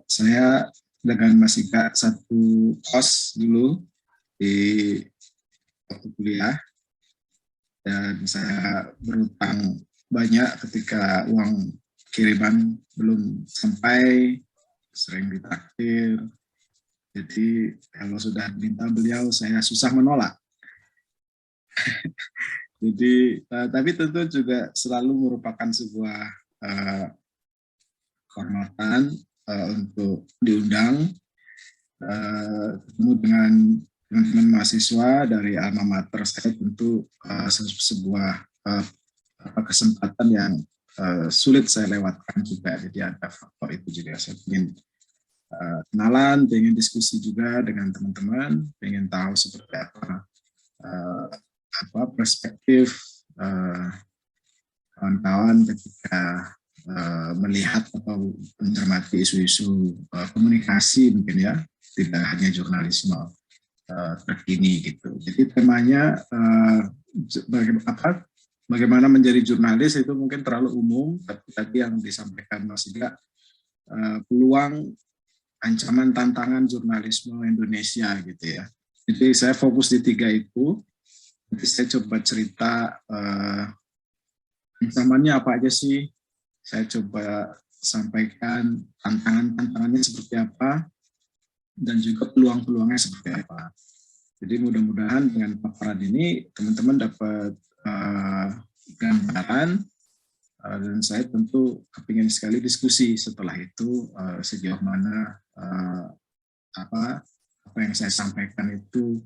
Saya dengan Mas Ika satu kos dulu di waktu kuliah, dan saya berutang banyak ketika uang kiriman belum sampai, sering ditraktir. Jadi kalau sudah minta beliau, saya susah menolak. Jadi tapi tentu juga selalu merupakan sebuah kehormatan untuk diundang ketemu dengan teman-teman mahasiswa dari alma mater saya. Tentu sebuah kesempatan yang sulit saya lewatkan juga. Jadi ada faktor itu juga. Saya ingin kenalan, ingin diskusi juga dengan teman-teman, ingin tahu seperti apa perspektif kawan-kawan ketika melihat atau mencermati isu-isu komunikasi mungkin ya, tidak hanya jurnalisme terkini gitu. Jadi temanya bagaimana menjadi jurnalis itu mungkin terlalu umum, tapi tadi yang disampaikan Mas Ida, peluang, ancaman, tantangan jurnalisme Indonesia gitu ya. Jadi saya fokus di 3 itu. Nanti saya coba cerita ancamannya apa aja sih. Saya coba sampaikan tantangannya seperti apa, dan juga peluang-peluangnya seperti apa. Jadi mudah-mudahan dengan paparan ini teman-teman dapat gambaran, dan saya tentu kepingin sekali diskusi setelah itu sejauh mana apa yang saya sampaikan itu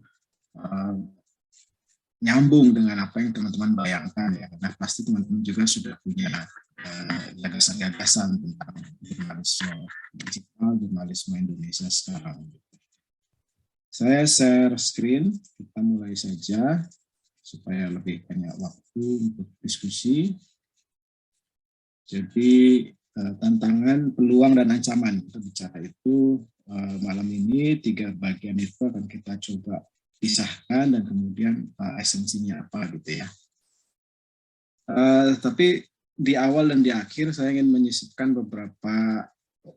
nyambung dengan apa yang teman-teman bayangkan ya, karena pasti teman-teman juga sudah punya gagasan-gagasan tentang jurnalisme digital, jurnalisme Indonesia sekarang. Saya share screen, kita mulai saja supaya lebih banyak waktu untuk diskusi. Jadi tantangan, peluang, dan ancaman kita bicara itu malam ini 3 bagian itu akan kita coba pisahkan, dan kemudian esensinya apa gitu ya. Tapi di awal dan di akhir saya ingin menyisipkan beberapa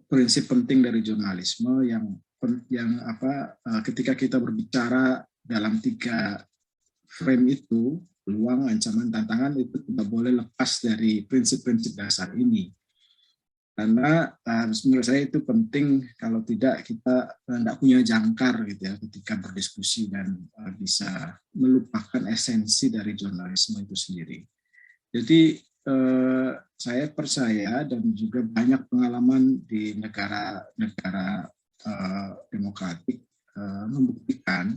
prinsip penting dari jurnalisme yang ketika kita berbicara dalam 3 frame itu, peluang, ancaman, tantangan, itu tidak boleh lepas dari prinsip-prinsip dasar ini. Karena menurut saya itu penting, kalau tidak kita tidak punya jangkar gitu ya ketika berdiskusi, dan bisa melupakan esensi dari jurnalisme itu sendiri. Jadi saya percaya, dan juga banyak pengalaman di negara-negara demokratik membuktikan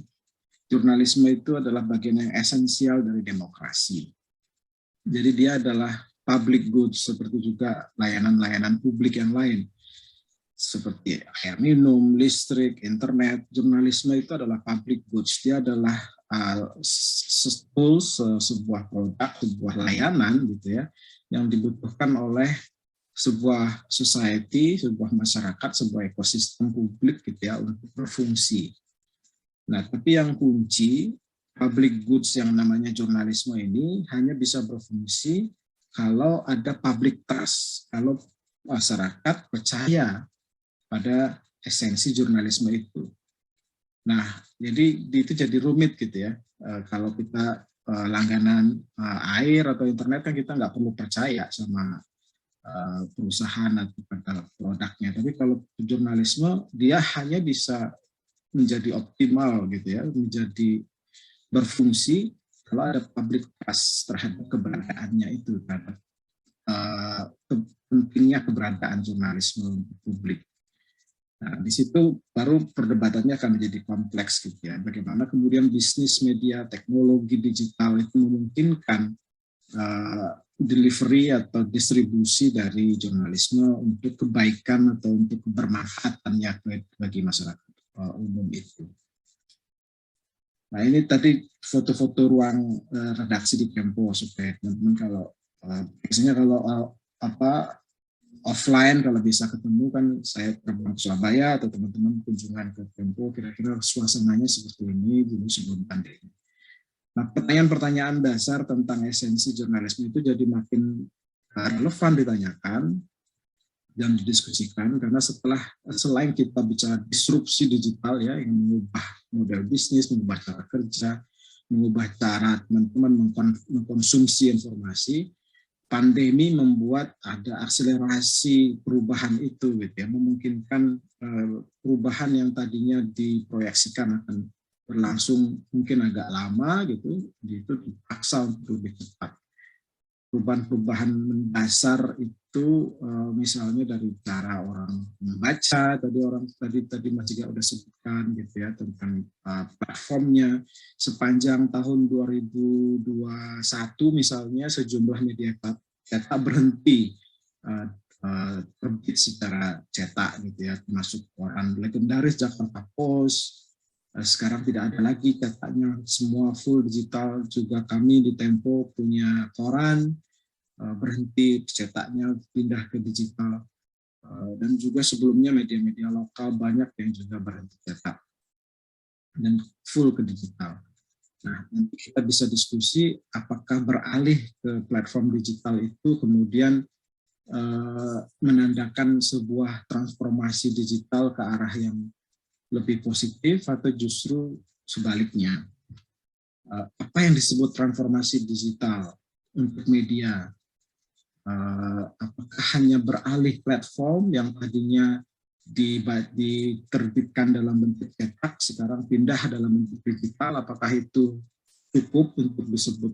jurnalisme itu adalah bagian yang esensial dari demokrasi. Jadi dia adalah public goods, seperti juga layanan-layanan publik yang lain, seperti air minum, listrik, internet. Jurnalisme itu adalah public goods. Dia adalah sebuah produk, sebuah layanan gitu ya, yang dibutuhkan oleh sebuah society, sebuah masyarakat, sebuah ekosistem publik gitu ya, untuk berfungsi. Nah, tapi yang kunci, public goods yang namanya jurnalisme ini hanya bisa berfungsi kalau ada public trust, kalau masyarakat percaya pada esensi jurnalisme itu. Nah, jadi itu jadi rumit gitu ya. Kalau kita langganan air atau internet kan kita nggak perlu percaya sama perusahaan atau pada produknya. Tapi kalau jurnalisme dia hanya bisa menjadi optimal gitu ya, menjadi berfungsi kalau ada public trust terhadap keberadaannya itu, terhadap pentingnya keberadaan jurnalisme publik. Nah, di situ baru perdebatannya akan menjadi kompleks gitu ya. Bagaimana kemudian bisnis media, teknologi digital itu memungkinkan delivery atau distribusi dari jurnalisme untuk kebaikan atau untuk kebermanfaatannya bagi masyarakat umum itu. Nah, ini tadi foto-foto ruang redaksi di Tempo, supaya teman-teman kalau biasanya kalau offline kalau bisa ketemu kan, saya terbang ke Surabaya atau teman-teman kunjungan ke Tempo, kira-kira suasananya seperti ini dulu sebelum pandemi. Nah, pertanyaan-pertanyaan dasar tentang esensi jurnalisme itu jadi makin relevan ditanyakan dan didiskusikan, karena selain kita bicara disrupsi digital ya, yang mengubah model bisnis, mengubah cara kerja, mengubah cara teman-teman mengkonsumsi informasi, pandemi membuat ada akselerasi perubahan itu gitu ya, memungkinkan perubahan yang tadinya diproyeksikan akan berlangsung mungkin agak lama gitu, itu dipaksa untuk lebih cepat. Perubahan-perubahan mendasar itu misalnya dari cara orang membaca, tadi Mas juga udah sebutkan gitu ya, tentang platformnya. Sepanjang tahun 2021 misalnya sejumlah media cetak berhenti terbit secara cetak gitu ya, termasuk koran legendaris Jakarta Post. Sekarang tidak ada lagi cetaknya, semua full digital. Juga kami di Tempo punya koran, berhenti cetaknya, pindah ke digital. Dan juga sebelumnya media-media lokal banyak yang juga berhenti cetak dan full ke digital. Nah, nanti kita bisa diskusi apakah beralih ke platform digital itu kemudian menandakan sebuah transformasi digital ke arah yang lebih positif atau justru sebaliknya. Apa yang disebut transformasi digital untuk media? Apakah hanya beralih platform yang tadinya diterbitkan dalam bentuk cetak, sekarang pindah dalam bentuk digital? Apakah itu cukup untuk disebut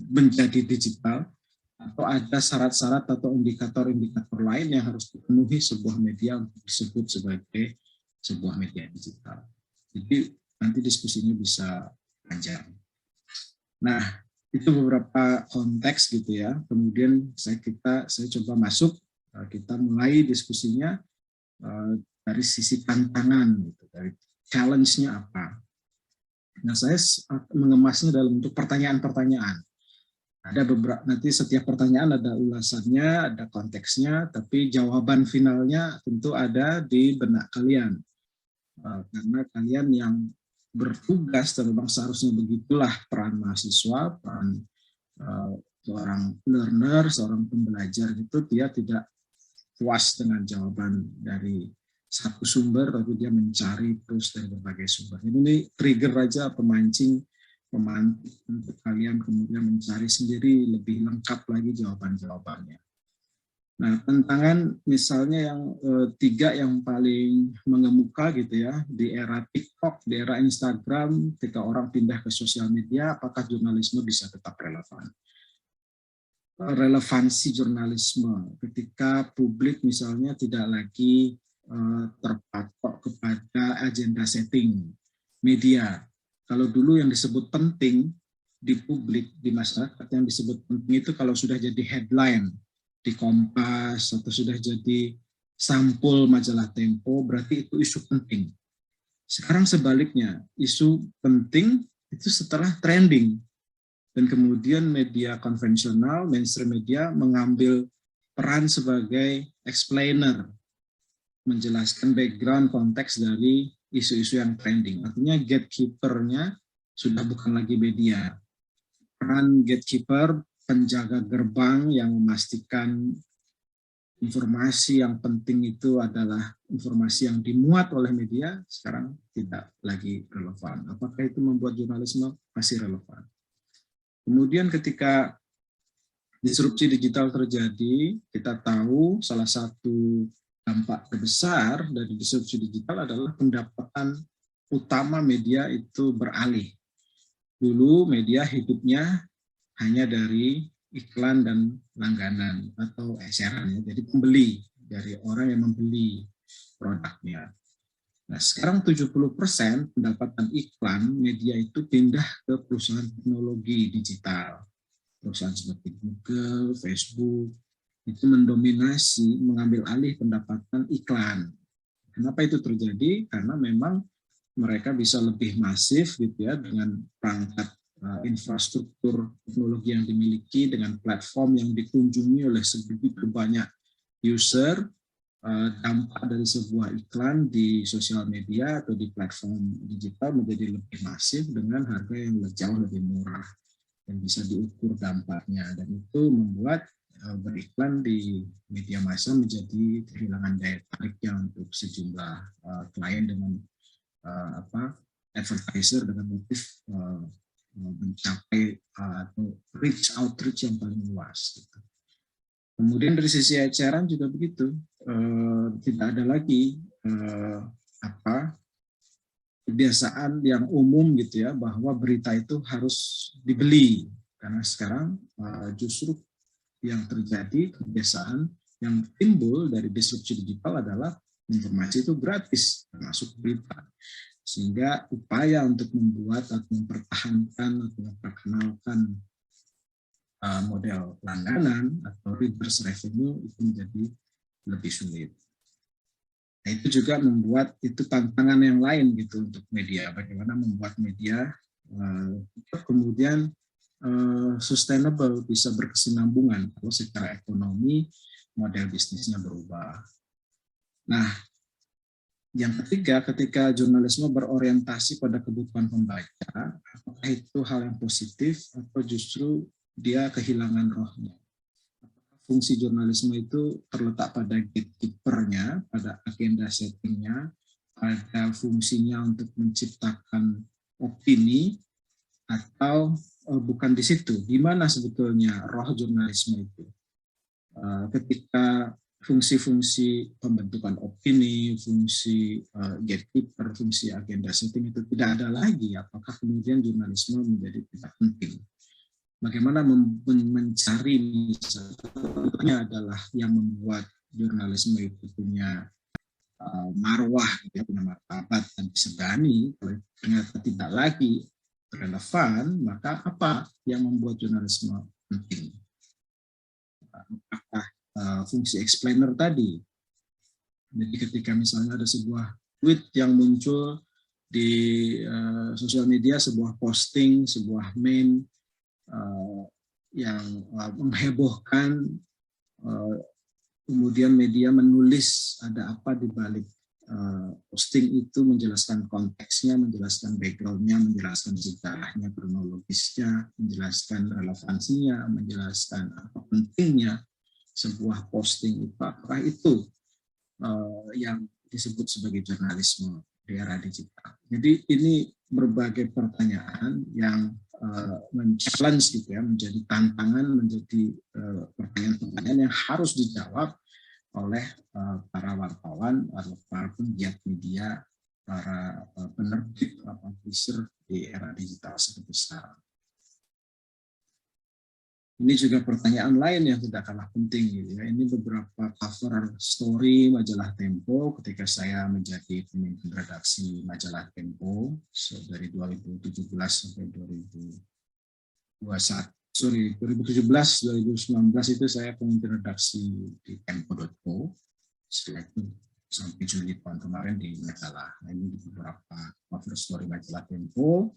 menjadi digital? Atau ada syarat-syarat atau indikator-indikator lain yang harus dipenuhi sebuah media untuk disebut sebagai sebuah media digital? Jadi nanti diskusinya bisa panjang. Nah, itu beberapa konteks gitu ya. Kemudian saya coba masuk, kita mulai diskusinya dari sisi tantangan, gitu, dari challenge-nya apa. Nah, saya mengemasnya dalam bentuk pertanyaan-pertanyaan. Ada beberapa, nanti setiap pertanyaan ada ulasannya, ada konteksnya, tapi jawaban finalnya tentu ada di benak kalian. Karena kalian yang bertugas, dan memang seharusnya begitulah peran mahasiswa, peran seorang learner, seorang pembelajar itu, dia tidak puas dengan jawaban dari satu sumber, tapi dia mencari terus dari berbagai sumber. Ini trigger aja, pemancing untuk kalian kemudian mencari sendiri lebih lengkap lagi jawaban-jawabannya. Nah, tantangan misalnya yang tiga yang paling mengemuka gitu ya, di era TikTok, di era Instagram, ketika orang pindah ke sosial media, apakah jurnalisme bisa tetap relevan? Relevansi jurnalisme ketika publik misalnya tidak lagi terpatok kepada agenda setting media. Kalau dulu yang disebut penting di publik, di masyarakat, yang disebut penting itu kalau sudah jadi headline di Kompas atau sudah jadi sampul majalah Tempo, berarti itu isu penting. Sekarang sebaliknya, isu penting itu setelah trending. Dan kemudian media konvensional, mainstream media mengambil peran sebagai explainer, menjelaskan background konteks dari isu-isu yang trending. Artinya gatekeeper-nya sudah bukan lagi media. Peran gatekeeper, penjaga gerbang yang memastikan informasi yang penting itu adalah informasi yang dimuat oleh media, sekarang tidak lagi relevan. Apakah itu membuat jurnalisme masih relevan? Kemudian ketika disrupsi digital terjadi, kita tahu salah satu dampak terbesar dari disrupsi digital adalah pendapatan utama media itu beralih. Dulu media hidupnya hanya dari iklan dan langganan atau eceran, jadi pembeli, dari orang yang membeli produknya. Nah, sekarang 70% pendapatan iklan media itu pindah ke perusahaan teknologi digital. Perusahaan seperti Google, Facebook, itu mendominasi, mengambil alih pendapatan iklan. Kenapa itu terjadi? Karena memang mereka bisa lebih masif gitu ya, dengan perangkat infrastruktur teknologi yang dimiliki, dengan platform yang dikunjungi oleh sebegitu banyak user. Dampak dari sebuah iklan di sosial media atau di platform digital menjadi lebih masif dengan harga yang jauh lebih murah dan bisa diukur dampaknya, dan itu membuat beriklan di media massa menjadi kehilangan daya tariknya untuk sejumlah klien dengan advertiser dengan motif mencapai atau outreach yang paling luas. Gitu. Kemudian dari sisi eceran juga begitu, tidak ada lagi kebiasaan yang umum gitu ya bahwa berita itu harus dibeli, karena sekarang justru yang terjadi kebiasaan yang timbul dari disrupsi digital adalah informasi itu gratis termasuk berita, sehingga upaya untuk membuat atau mempertahankan atau memperkenalkan model langganan atau reverse revenue itu menjadi lebih sulit. Nah, itu juga membuat itu tantangan yang lain gitu untuk media, bagaimana membuat media kemudian sustainable, bisa berkesinambungan kalau secara ekonomi model bisnisnya berubah. Nah, yang ketiga, ketika jurnalisme berorientasi pada kebutuhan pembaca, apakah itu hal yang positif atau justru dia kehilangan rohnya? Fungsi jurnalisme itu terletak pada gatekeeper-nya, pada agenda setting-nya, pada fungsinya untuk menciptakan opini, atau bukan di situ? Di mana sebetulnya roh jurnalisme itu? Ketika fungsi-fungsi pembentukan opini, fungsi gatekeeper, fungsi agenda setting itu tidak ada lagi, apakah kemudian jurnalisme menjadi tidak penting? Bagaimana mencari misalnya adalah yang membuat jurnalisme itu punya marwah, gitu ya, punya martabat dan disegani. Kalau ternyata tidak lagi relevan, maka apa yang membuat jurnalisme penting? Apakah fungsi explainer tadi? Jadi ketika misalnya ada sebuah tweet yang muncul di sosial media, sebuah posting, sebuah meme yang menghebohkan, kemudian media menulis ada apa di balik posting itu, menjelaskan konteksnya, menjelaskan background-nya, menjelaskan sejarahnya, kronologisnya, menjelaskan relevansinya, menjelaskan apa pentingnya sebuah posting itu. Apakah itu yang disebut sebagai jurnalisme di era digital? Jadi ini berbagai pertanyaan yang men-challenge gitu ya, menjadi tantangan, menjadi pertanyaan-pertanyaan yang harus dijawab oleh para wartawan atau para penggiat media, para penerbit, publisher di era digital seperti sekarang. Ini juga pertanyaan lain yang tidak kalah penting gitu ya. Ini beberapa cover story majalah Tempo ketika saya menjadi pemimpin redaksi majalah Tempo dari 2017 sampai 2019 itu saya pemimpin redaksi di tempo.co. Setelah itu sampai Juli tahun kemarin di majalah. Nah, ini beberapa cover story majalah Tempo.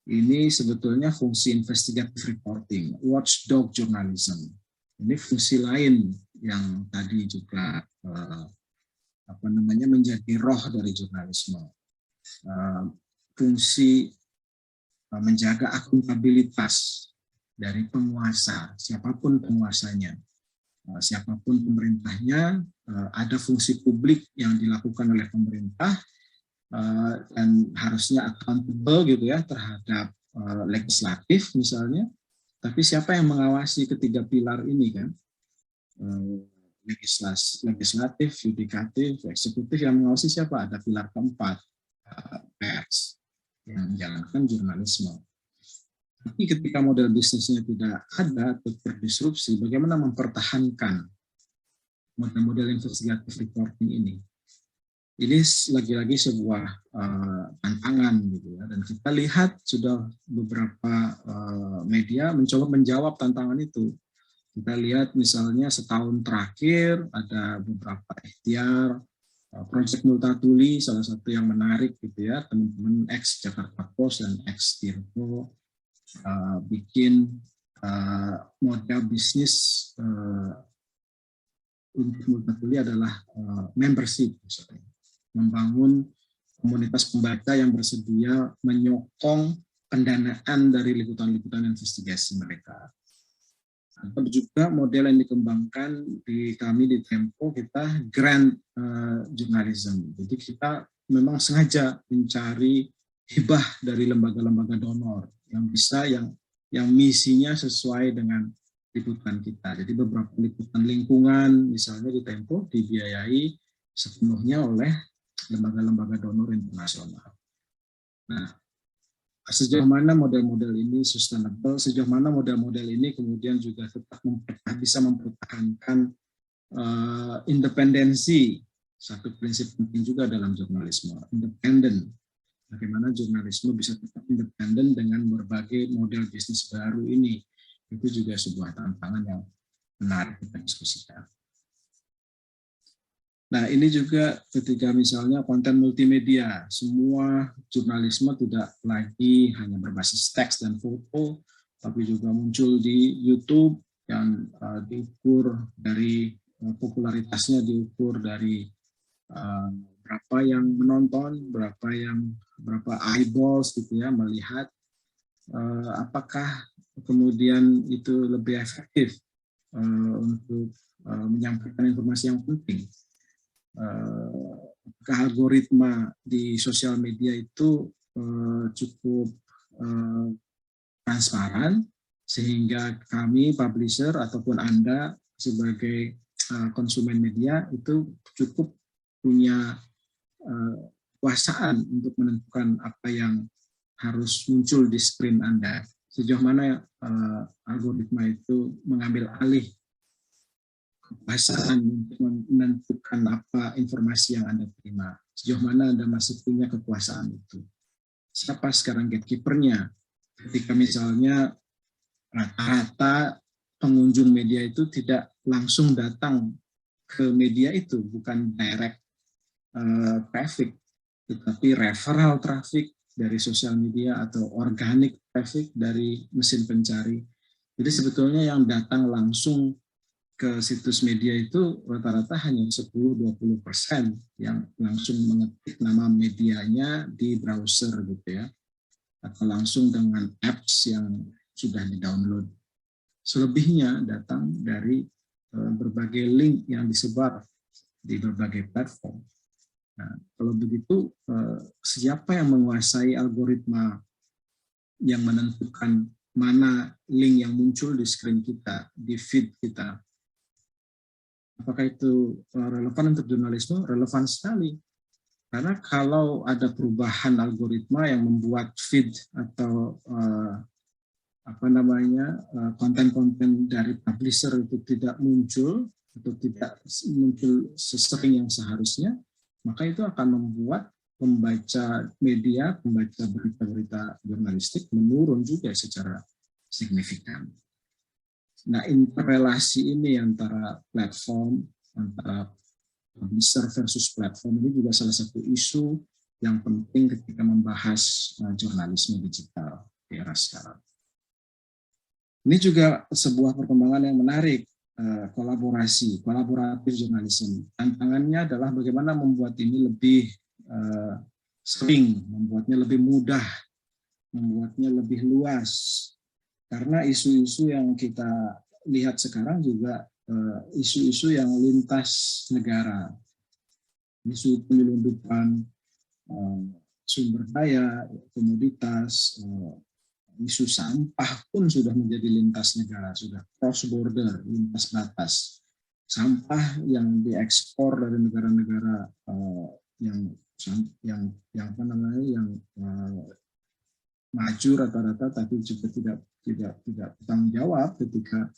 Ini sebetulnya fungsi investigative reporting, watchdog journalism. Ini fungsi lain yang tadi juga menjadi roh dari jurnalisme. Fungsi menjaga akuntabilitas dari penguasa, siapapun penguasanya, siapapun pemerintahnya, ada fungsi publik yang dilakukan oleh pemerintah dan harusnya accountable gitu ya terhadap legislatif misalnya. Tapi siapa yang mengawasi ketiga pilar ini kan? Legislatif, yudikatif, eksekutif, yang mengawasi siapa? Ada pilar keempat, pers, yang menjalankan jurnalisme. Tapi ketika model bisnisnya tidak ada atau terdisrupsi, bagaimana mempertahankan model-model investigative reporting ini? Ini lagi-lagi sebuah tantangan gitu ya, dan kita lihat sudah beberapa media mencoba menjawab tantangan itu. Kita lihat misalnya setahun terakhir ada beberapa ikhtiar, Project Multatuli salah satu yang menarik gitu ya, teman-teman ex Jakarta Post dan ex Tirto bikin model bisnis untuk Multatuli adalah membership misalnya. Membangun komunitas pembaca yang bersedia menyokong pendanaan dari liputan-liputan investigasi mereka. Ada juga model yang dikembangkan di kami di Tempo, kita grant journalism. Jadi kita memang sengaja mencari hibah dari lembaga-lembaga donor yang bisa yang misinya sesuai dengan liputan kita. Jadi beberapa liputan lingkungan misalnya di Tempo dibiayai sepenuhnya oleh lembaga-lembaga donor internasional. Nah, sejauh mana model-model ini sustainable, sejauh mana model-model ini kemudian juga tetap bisa mempertahankan independensi, satu prinsip penting juga dalam jurnalisme, independen. Bagaimana jurnalisme bisa tetap independen dengan berbagai model bisnis baru ini, itu juga sebuah tantangan yang menarik kita diskusikan. Nah, ini juga ketika misalnya konten multimedia, semua jurnalisme tidak lagi hanya berbasis teks dan foto, tapi juga muncul di YouTube yang diukur dari popularitasnya, diukur dari berapa yang menonton, berapa eyeballs gitu ya melihat, apakah kemudian itu lebih efektif untuk menyampaikan informasi yang penting. Algoritma di sosial media itu cukup transparan sehingga kami publisher ataupun Anda sebagai konsumen media itu cukup punya kekuasaan untuk menentukan apa yang harus muncul di screen Anda. Sejauh mana algoritma itu mengambil alih kekuasaan untuk menentukan apa informasi yang Anda terima. Sejauh mana Anda masih punya kekuasaan itu. Siapa sekarang gatekeeper-nya? Ketika misalnya rata-rata pengunjung media itu tidak langsung datang ke media itu, bukan direct traffic, tetapi referral traffic dari sosial media atau organic traffic dari mesin pencari. Jadi sebetulnya yang datang langsung ke situs media itu rata-rata hanya 10-20% yang langsung mengetik nama medianya di browser gitu ya, atau langsung dengan apps yang sudah di-download. Selebihnya datang dari berbagai link yang disebar di berbagai platform. Nah, kalau begitu, siapa yang menguasai algoritma yang menentukan mana link yang muncul di screen kita, di feed kita? Apakah itu relevan untuk jurnalisme? Relevan sekali. Karena kalau ada perubahan algoritma yang membuat feed atau konten-konten dari publisher itu tidak muncul atau tidak muncul sesering yang seharusnya, maka itu akan membuat pembaca media, pembaca berita-berita jurnalistik menurun juga secara signifikan. Nah, interrelasi ini antara platform, antara publisher versus platform ini juga salah satu isu yang penting ketika membahas jurnalisme digital di era sekarang. Ini juga sebuah perkembangan yang menarik, kolaboratif jurnalisme. Tantangannya adalah bagaimana membuat ini lebih sering, membuatnya lebih mudah, membuatnya lebih luas. Karena isu-isu yang kita lihat sekarang juga isu-isu yang lintas negara, isu penyelundupan sumber daya, komoditas, isu sampah pun sudah menjadi lintas negara, sudah cross border, lintas batas. Sampah yang diekspor dari negara-negara yang maju rata-rata, tapi juga tidak bertanggung jawab ketika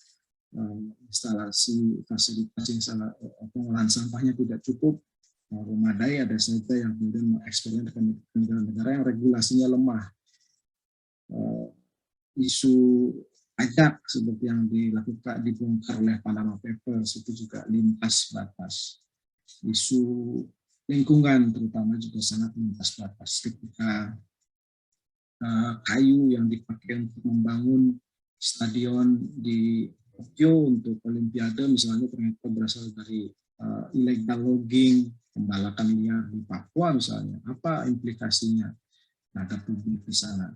instalasi fasilitas pengolahan sampahnya tidak cukup memadai, ada saja yang kemudian mengekspornya ke negara-negara yang regulasinya lemah. Isu pajak seperti yang dilakukan dibongkar oleh Panama Papers itu juga lintas batas. Isu lingkungan terutama juga sangat lintas batas. Ketika kayu yang dipakai untuk membangun stadion di Tokyo untuk Olimpiade misalnya ternyata berasal dari illegal logging, pembalakan liar di Papua misalnya. Apa implikasinya terhadap publik di sana?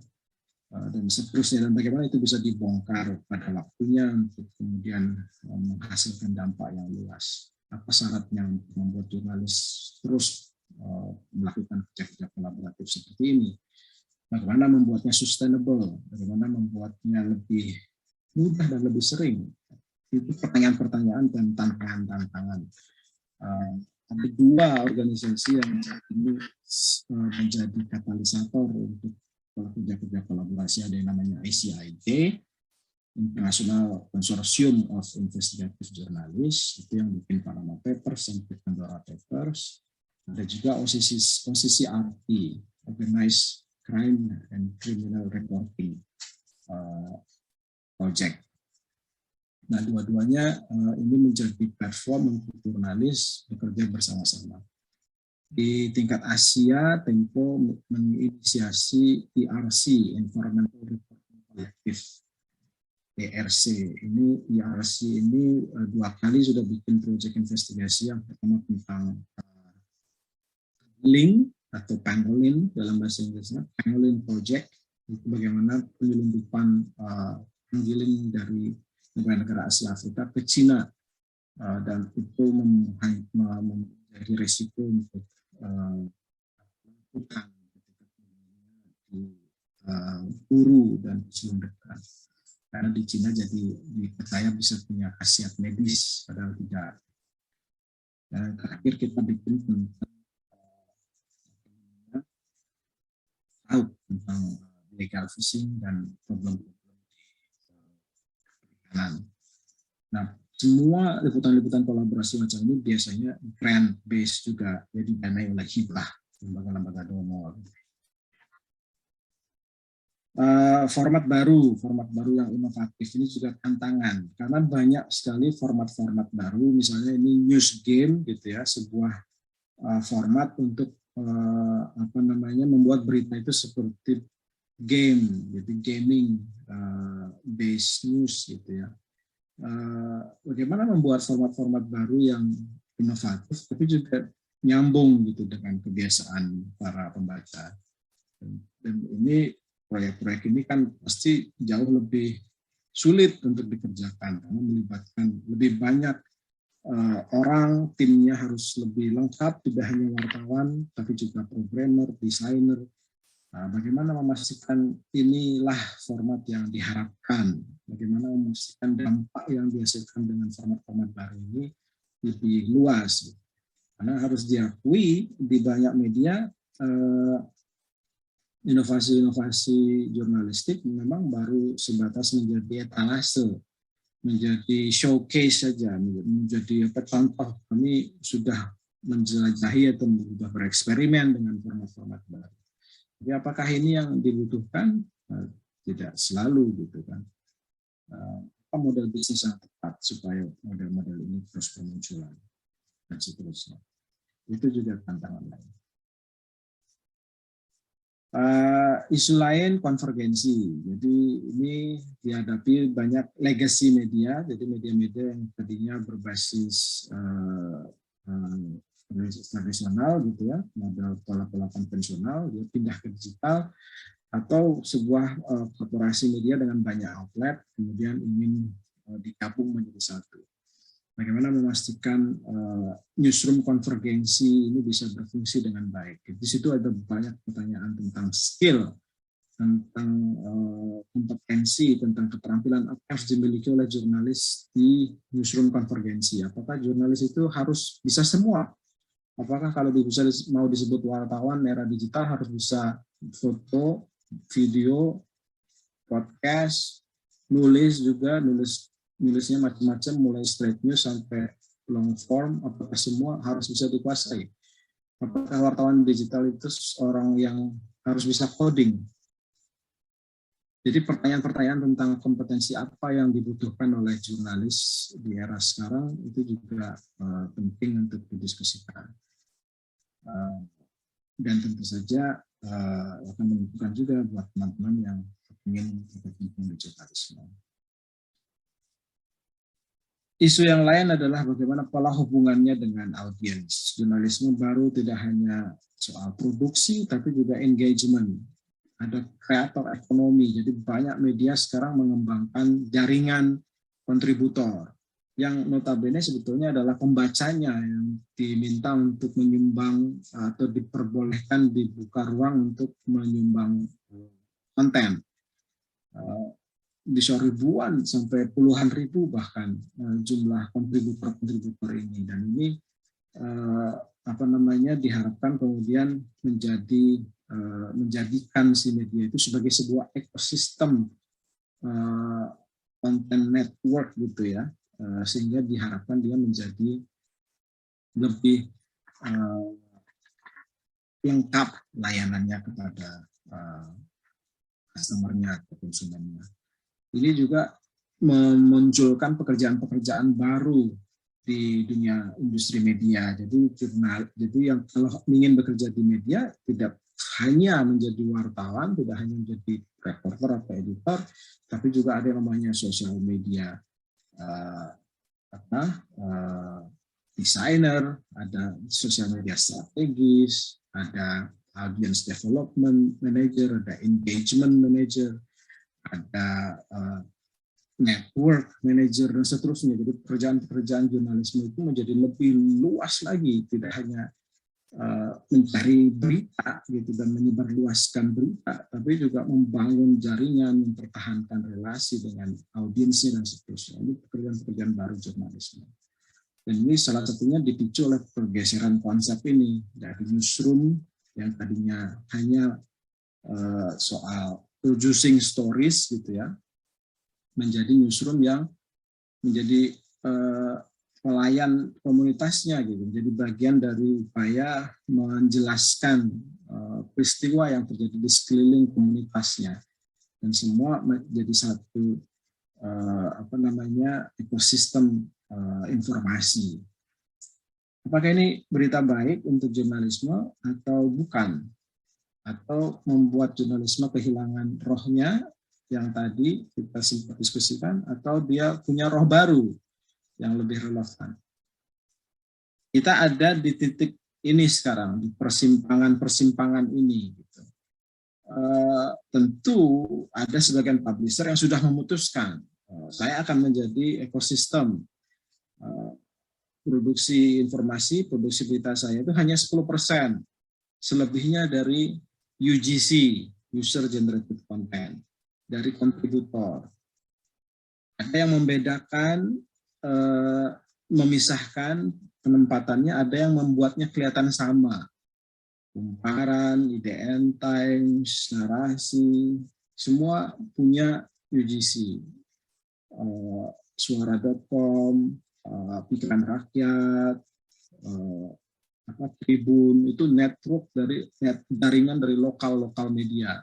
dan seterusnya, dan bagaimana itu bisa dibongkar pada waktunya untuk kemudian menghasilkan dampak yang luas. Apa syaratnya untuk membuat jurnalis terus melakukan kerja-kerja kolaboratif seperti ini? Bagaimana membuatnya sustainable? Bagaimana membuatnya lebih mudah dan lebih sering? Itu pertanyaan-pertanyaan dan tantangan-tantangan. Ada dua organisasi yang saat ini menjadi katalisator untuk kerja-kerja kolaborasi. Ada yang namanya ICIJ, International Consortium of Investigative Journalists, itu yang bikin Panama Papers dan Pandora Papers. Ada juga OCCRT, Organized Crime and Criminal Reporting Project. Nah, dua-duanya ini menjadi platform untuk jurnalis bekerja bersama-sama. Di tingkat Asia, Tempo menginisiasi ERC, Environmental Reporting Collective, ERC. Ini ERC ini 2 kali sudah bikin proyek investigasi. Yang pertama tentang link atau pangolin dalam bahasa Inggrisnya, pangolin project, itu bagaimana penyelundupan penggiling dari negara-negara Asia Afrika ke Cina, dan itu menjadi risiko untuk utang diburu dan diselundupkan. Karena di Cina jadi dipercaya bisa punya khasiat medis, padahal tidak. Dan terakhir kita bikin tentang illegal fishing dan problem-problem perikanan. Nah, semua liputan-liputan kolaborasi macam ini biasanya grant based juga, jadi danai oleh hibah lembaga-lembaga donor. Format baru yang inovatif ini juga tantangan, karena banyak sekali format-format baru. Misalnya ini news game gitu ya, sebuah format untuk membuat berita itu seperti game, jadi gaming based news gitu ya. Bagaimana membuat format-format baru yang inovatif tapi juga nyambung gitu dengan kebiasaan para pembaca. Dan ini proyek-proyek ini kan pasti jauh lebih sulit untuk dikerjakan karena melibatkan lebih banyak orang, timnya harus lebih lengkap, tidak hanya wartawan tapi juga programmer, desainer. Bagaimana memastikan inilah format yang diharapkan, bagaimana memastikan dampak yang dihasilkan dengan format-format baru ini lebih luas. Karena harus diakui di banyak media inovasi-inovasi jurnalistik memang baru sebatas menjadi etalase, menjadi showcase saja, menjadi contoh. Kami sudah menjelajahi atau sudah bereksperimen dengan format-format baru. Jadi apakah ini yang dibutuhkan? Tidak selalu gitu kan. Apa model bisnis yang tepat supaya model-model ini terus bermunculan dan seterusnya. Itu juga tantangan lain. Isu lain konvergensi. Jadi ini dihadapi banyak legacy media. Jadi media-media yang tadinya berbasis tradisional gitu ya, model pola-pola konvensional, dia pindah ke digital, atau sebuah korporasi media dengan banyak outlet kemudian ingin digabung menjadi satu. Bagaimana memastikan newsroom konvergensi ini bisa berfungsi dengan baik. Di situ ada banyak pertanyaan tentang skill, tentang kompetensi, tentang keterampilan apa yang harus dimiliki oleh jurnalis di newsroom konvergensi. Apakah jurnalis itu harus bisa semua? Apakah kalau bisa mau disebut wartawan era digital harus bisa foto, video, podcast, nulis juga, nulisnya macam-macam mulai straight news sampai long form, apakah semua harus bisa dikuasai? Apakah wartawan digital itu orang yang harus bisa coding? Jadi pertanyaan-pertanyaan tentang kompetensi apa yang dibutuhkan oleh jurnalis di era sekarang itu juga penting untuk didiskusikan. Dan tentu saja akan menentukan juga buat teman-teman yang ingin berkecimpung di jurnalisme. Isu yang lain adalah bagaimana pola hubungannya dengan audiens. Jurnalisme baru tidak hanya soal produksi, tapi juga engagement. ada kreator ekonomi. Jadi banyak media sekarang mengembangkan jaringan kontributor yang notabene sebetulnya adalah pembacanya yang diminta untuk menyumbang atau diperbolehkan dibuka ruang untuk menyumbang konten. Bisa ribuan sampai puluhan ribu bahkan jumlah kontributor ini, dan ini diharapkan kemudian menjadikan si media itu sebagai sebuah ekosistem content network gitu ya, sehingga diharapkan dia menjadi lebih lengkap layanannya kepada customer-nya atau konsumennya. Ini juga memunculkan pekerjaan-pekerjaan baru di dunia industri media. Jadi yang kalau ingin bekerja di media tidak hanya menjadi wartawan, tidak hanya menjadi reporter atau editor, tapi juga ada yang namanya sosial media designer, ada sosial media strategis, ada audience development manager, ada engagement manager, ada network manager, dan seterusnya. Jadi pekerjaan-pekerjaan jurnalisme itu menjadi lebih luas lagi, tidak hanya mencari berita gitu dan menyebarluaskan berita, tapi juga membangun jaringan, mempertahankan relasi dengan audiensnya dan seterusnya. Ini pekerjaan-pekerjaan baru jurnalisme. Dan ini salah satunya dipicu oleh pergeseran konsep ini dari newsroom yang tadinya hanya soal producing stories gitu ya, menjadi newsroom yang menjadi pelayan komunitasnya gitu, menjadi bagian dari upaya menjelaskan peristiwa yang terjadi di sekeliling komunitasnya, dan semua menjadi satu ekosistem informasi. Apakah ini berita baik untuk jurnalisme atau bukan? Atau membuat jurnalisme kehilangan rohnya yang tadi kita sempat diskusikan, atau dia punya roh baru yang lebih relevan? Kita ada di titik ini sekarang, di persimpangan ini. Gitu. Tentu ada sebagian publisher yang sudah memutuskan, saya akan menjadi ekosistem produksi informasi, produksi berita saya itu hanya 10%, selebihnya dari UGC, User Generated Content, dari kontributor. Ada yang membedakan, memisahkan penempatannya, ada yang membuatnya kelihatan sama. Kumparan, IDN Times, narasi, semua punya UGC. Suara.com, Pikiran Rakyat, Tribun, itu network dari jaringan dari lokal media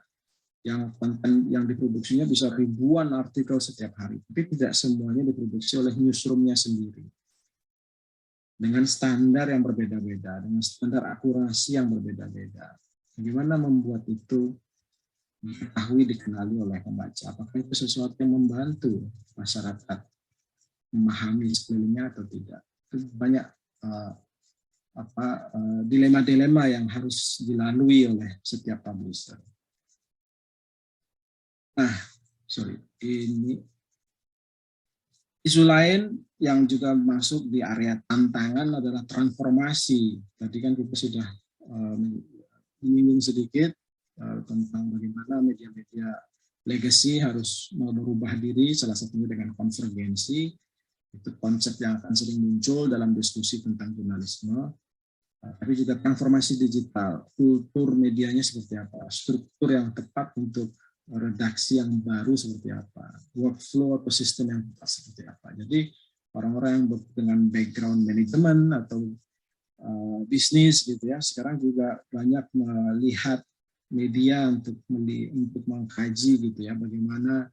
yang konten yang diproduksinya bisa ribuan artikel setiap hari, tapi tidak semuanya diproduksi oleh newsroomnya sendiri dengan standar yang berbeda-beda, dengan standar akurasi yang berbeda-beda. Bagaimana membuat itu diketahui, dikenali oleh pembaca? Apakah itu sesuatu yang membantu masyarakat memahami sekelilingnya atau tidak? Itu banyak dilema-dilema yang harus dilalui oleh setiap publisher. Ini isu lain yang juga masuk di area tantangan adalah transformasi. Tadi kan kita sudah menyinggung sedikit tentang bagaimana media-media legacy harus merubah diri, salah satunya dengan konvergensi. Itu konsep yang akan sering muncul dalam diskusi tentang jurnalisme. Tapi juga transformasi digital, kultur medianya seperti apa, struktur yang tepat untuk redaksi yang baru seperti apa, workflow atau sistem yang tepat seperti apa. Jadi orang-orang yang dengan background manajemen atau bisnis gitu ya, sekarang juga banyak melihat media untuk mengkaji gitu ya, bagaimana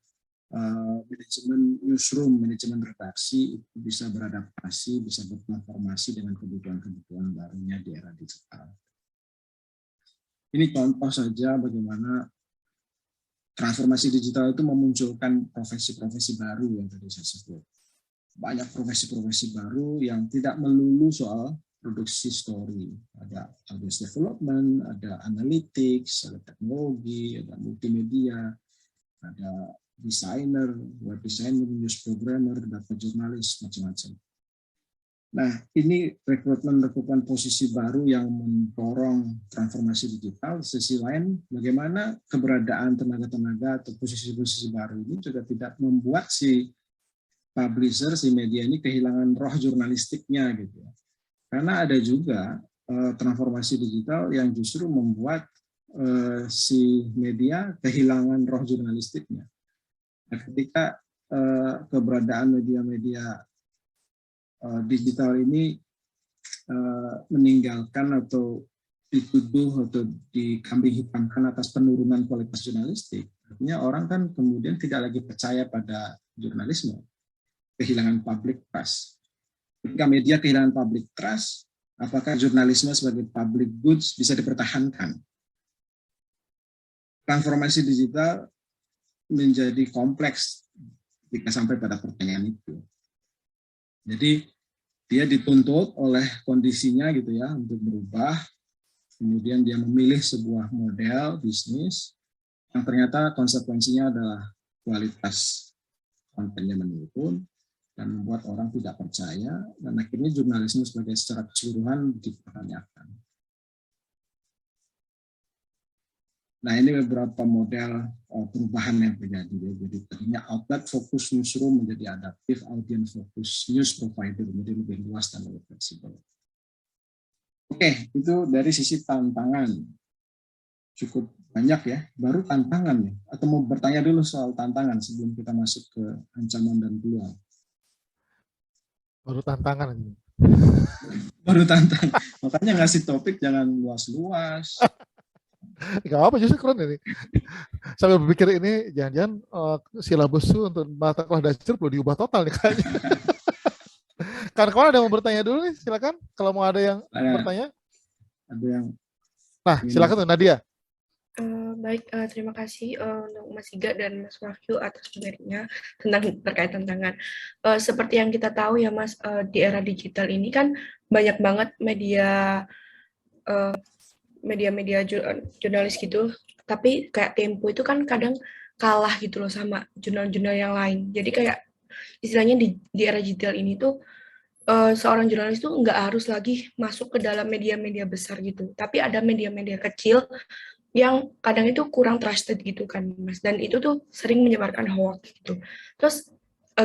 manajemen newsroom, manajemen redaksi itu bisa beradaptasi, bisa bertransformasi dengan kebutuhan-kebutuhan barunya di era digital. Ini contoh saja bagaimana transformasi digital itu memunculkan profesi-profesi baru yang tadi saya sebut. Banyak profesi-profesi baru yang tidak melulu soal produksi story. Ada audience development, ada analytics, ada teknologi, ada multimedia, ada desainer, web designer, news programmer, data jurnalis, macam-macam. Nah, ini rekrutmen posisi baru yang mendorong transformasi digital. Sisi lain, bagaimana keberadaan tenaga-tenaga atau posisi-posisi baru ini juga tidak membuat si publisher, si media ini kehilangan roh jurnalistiknya gitu. Karena ada juga transformasi digital yang justru membuat si media kehilangan roh jurnalistiknya. Nah, ketika keberadaan media-media digital ini meninggalkan atau dituduh atau dikambing hitamkan atas penurunan kualitas jurnalistik, artinya orang kan kemudian tidak lagi percaya pada jurnalisme, kehilangan public trust. Ketika media kehilangan public trust, apakah jurnalisme sebagai public goods bisa dipertahankan? Transformasi digital menjadi kompleks ketika sampai pada pertanyaan itu. Jadi dia dituntut oleh kondisinya gitu ya untuk berubah, kemudian dia memilih sebuah model bisnis yang ternyata konsekuensinya adalah kualitas kontennya menurun dan membuat orang tidak percaya, dan akhirnya jurnalisme sebagai secara keseluruhan dipertanyakan. Nah, ini beberapa model perubahan yang terjadi. Jadi tadinya outlet fokus newsroom menjadi adaptif, audience fokus news provider menjadi lebih luas dan lebih fleksibel. Oke, itu dari sisi tantangan. Cukup banyak ya, baru tantangan ya. Atau mau bertanya dulu soal tantangan sebelum kita masuk ke ancaman dan peluang. Baru tantangan. Baru tantangan. Makanya ngasih topik jangan luas-luas. Gak apa, justru keren ini. Sambil berpikir ini, jangan-jangan silabus untuk mata kelas dasar perlu diubah total nih kayaknya. Kawan-kawan ada yang mau bertanya dulu nih, silakan. Kalau mau ada yang bertanya. Ada yang. Nah, silakan tuh Nadia. Baik, terima kasih untuk Mas Iga dan Mas Wahyu atas materinya terkait tantangan. Seperti yang kita tahu ya Mas, di era digital ini kan banyak banget media-media jurnalis gitu, tapi kayak Tempo itu kan kadang kalah gitu loh sama jurnal-jurnal yang lain. Jadi kayak istilahnya di era digital ini tuh seorang jurnalis tuh nggak harus lagi masuk ke dalam media-media besar gitu, tapi ada media-media kecil yang kadang itu kurang trusted gitu kan Mas, dan itu tuh sering menyebarkan hoax gitu. Terus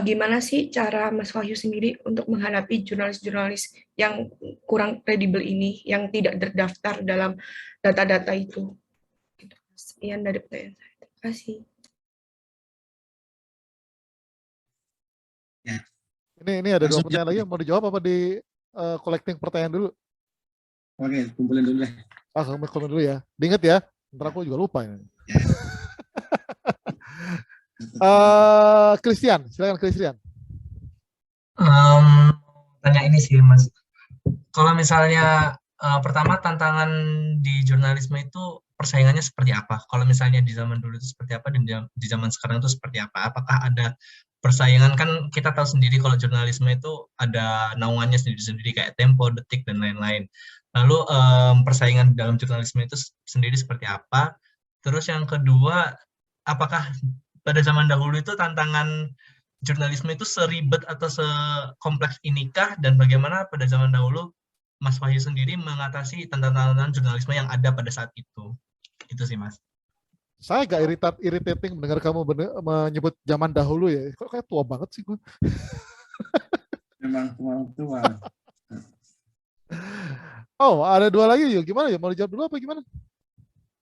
gimana sih cara Mas Wahyu sendiri untuk menghadapi jurnalis-jurnalis yang kurang kredibel ini, yang tidak terdaftar dalam data-data itu? Sekian dari pertanyaan saya. Terima kasih. Ya. Ini ada dua pertanyaan lagi, mau dijawab apa di collecting pertanyaan dulu? Oke, kumpulin dulu deh. Kumpulin dulu ya. Diingat ya, ntar aku juga lupa ini. Christian, silakan Christian. Tanya ini sih Mas, kalau misalnya pertama tantangan di jurnalisme itu persaingannya seperti apa? Kalau misalnya di zaman dulu itu seperti apa dan di zaman sekarang itu seperti apa? Apakah ada persaingan? Kan kita tahu sendiri kalau jurnalisme itu ada naungannya sendiri-sendiri kayak Tempo, Detik dan lain-lain. Lalu persaingan dalam jurnalisme itu sendiri seperti apa? Terus yang kedua, apakah pada zaman dahulu itu tantangan jurnalisme itu seribet atau sekompleks inikah, dan bagaimana pada zaman dahulu Mas Wahyu sendiri mengatasi tantangan jurnalisme yang ada pada saat itu? Itu sih Mas. Saya agak irritating mendengar kamu menyebut zaman dahulu ya. Kok kayak tua banget sih gue. Memang tua. Oh, ada dua lagi yuk. Gimana ya? Mau dijawab dulu apa gimana?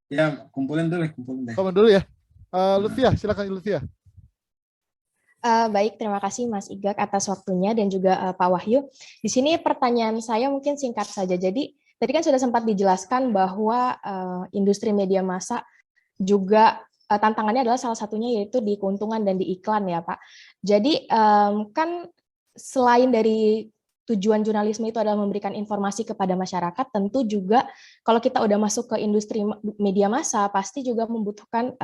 Ya, kumpulin dulu deh. Komen dulu ya. Lutfia, silakan Lutfia. Baik, terima kasih Mas Igak atas waktunya dan juga Pak Wahyu. Di sini pertanyaan saya mungkin singkat saja. Jadi tadi kan sudah sempat dijelaskan bahwa industri media massa juga tantangannya adalah salah satunya yaitu di keuntungan dan di iklan ya Pak. Jadi kan selain dari tujuan jurnalisme itu adalah memberikan informasi kepada masyarakat, tentu juga kalau kita udah masuk ke industri media massa pasti juga membutuhkan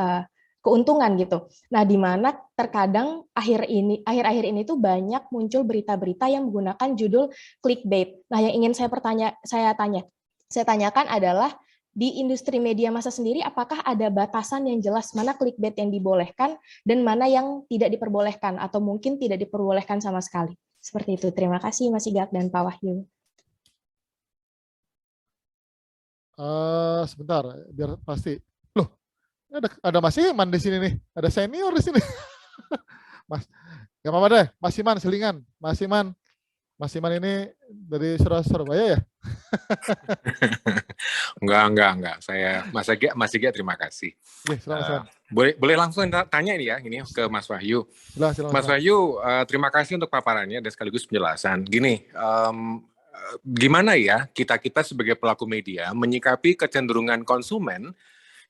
keuntungan gitu. Nah, di mana terkadang akhir-akhir ini tuh banyak muncul berita-berita yang menggunakan judul clickbait. Nah, yang ingin saya tanyakan adalah di industri media massa sendiri, apakah ada batasan yang jelas mana clickbait yang dibolehkan dan mana yang tidak diperbolehkan atau mungkin tidak diperbolehkan sama sekali? Seperti itu. Terima kasih Mas Sigak dan Pak Wahyu. Sebentar, biar pasti. Loh, ada Mas Iman di sini nih. Ada senior di sini. Mas, gak apa-apa deh. Mas Iman, selingan. Mas Iman ini dari Surabaya ya? Enggak. Saya Mas Ega terima kasih. Silakan. Boleh langsung tanya nih ya ini ke Mas Wahyu. Silakan. Mas Wahyu, terima kasih untuk paparannya dan sekaligus penjelasan. Gini, gimana ya kita sebagai pelaku media menyikapi kecenderungan konsumen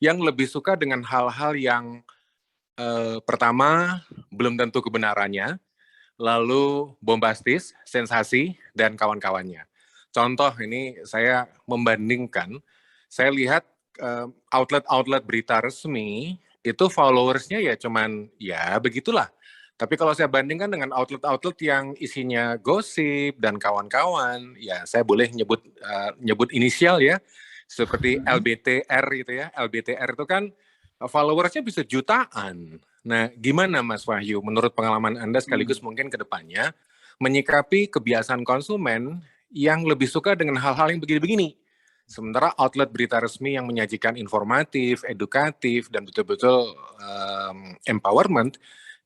yang lebih suka dengan hal-hal yang pertama belum tentu kebenarannya, lalu bombastis, sensasi, dan kawan-kawannya. Contoh ini saya membandingkan, saya lihat outlet-outlet berita resmi itu followersnya ya cuman ya begitulah. Tapi kalau saya bandingkan dengan outlet-outlet yang isinya gosip dan kawan-kawan, ya saya boleh nyebut inisial ya, seperti LBTR gitu ya. LBTR itu kan followersnya bisa jutaan. Nah, gimana Mas Wahyu, menurut pengalaman Anda sekaligus mungkin ke depannya, menyikapi kebiasaan konsumen yang lebih suka dengan hal-hal yang begini-begini? Sementara outlet berita resmi yang menyajikan informatif, edukatif, dan betul-betul empowerment,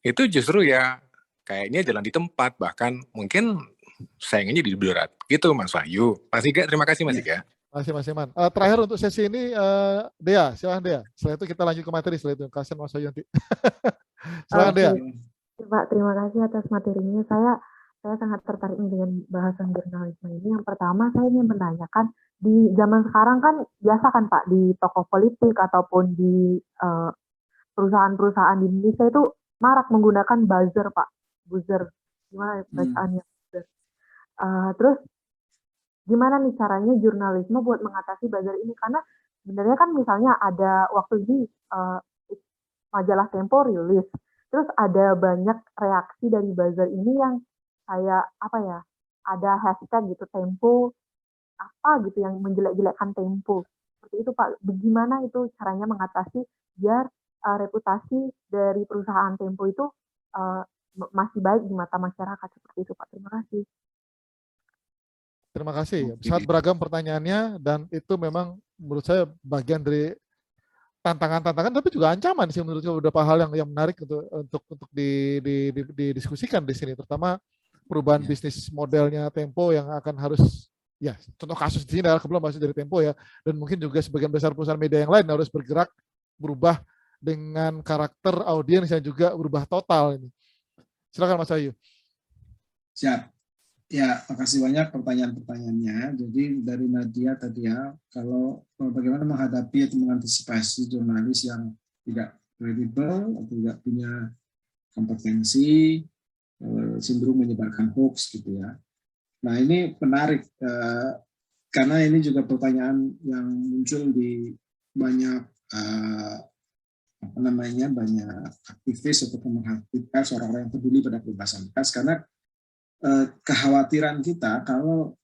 itu justru ya kayaknya jalan di tempat, bahkan mungkin saingannya di berat. Gitu Mas Wahyu. Mas Iga, terima kasih Mas Iga. Masih Mas Iman. Terakhir untuk sesi ini, Dea, silahkan Dea. Setelah itu kita lanjut ke materi, setelah itu kasihan Mas Wahyu nanti. Silahkan Dea. Pak, terima kasih atas materinya. Saya sangat tertarik dengan bahasan jurnalisme ini. Yang pertama, saya ingin menanyakan, di zaman sekarang kan biasa kan Pak, di tokoh politik ataupun di perusahaan-perusahaan di Indonesia itu marak menggunakan buzzer Pak. Buzzer, gimana bacaannya? Buzzer. Terus, gimana nih caranya jurnalisme buat mengatasi buzzer ini? Karena sebenarnya kan misalnya ada waktu ini majalah Tempo rilis, terus ada banyak reaksi dari buzzer ini yang kayak ada hashtag gitu Tempo gitu yang menjelek-jelekkan Tempo. Seperti itu Pak. Bagaimana itu caranya mengatasi biar reputasi dari perusahaan Tempo itu masih baik di mata masyarakat, seperti itu Pak. Terima kasih. Terima kasih. Sangat beragam pertanyaannya dan itu memang menurut saya bagian dari tantangan-tantangan tapi juga ancaman sih menurut saya, beberapa hal yang menarik untuk didiskusikan di sini, terutama perubahan bisnis modelnya Tempo yang akan harus ya contoh kasus di sini adalah kebetulan masih dari Tempo ya, dan mungkin juga sebagian besar perusahaan media yang lain harus berubah dengan karakter audiens yang juga berubah total ini. Silakan Mas Ayu. Siap. Ya, makasih banyak pertanyaan-pertanyaannya. Jadi dari Nadia tadi ya, kalau bagaimana menghadapi atau mengantisipasi jurnalis yang tidak kredibel atau tidak punya kompetensi, cenderung menyebarkan hoax gitu ya. Nah ini menarik karena ini juga pertanyaan yang muncul di banyak banyak aktivis atau pemerhati pers, orang-orang yang peduli pada kebebasan pers, karena kekhawatiran kita kalau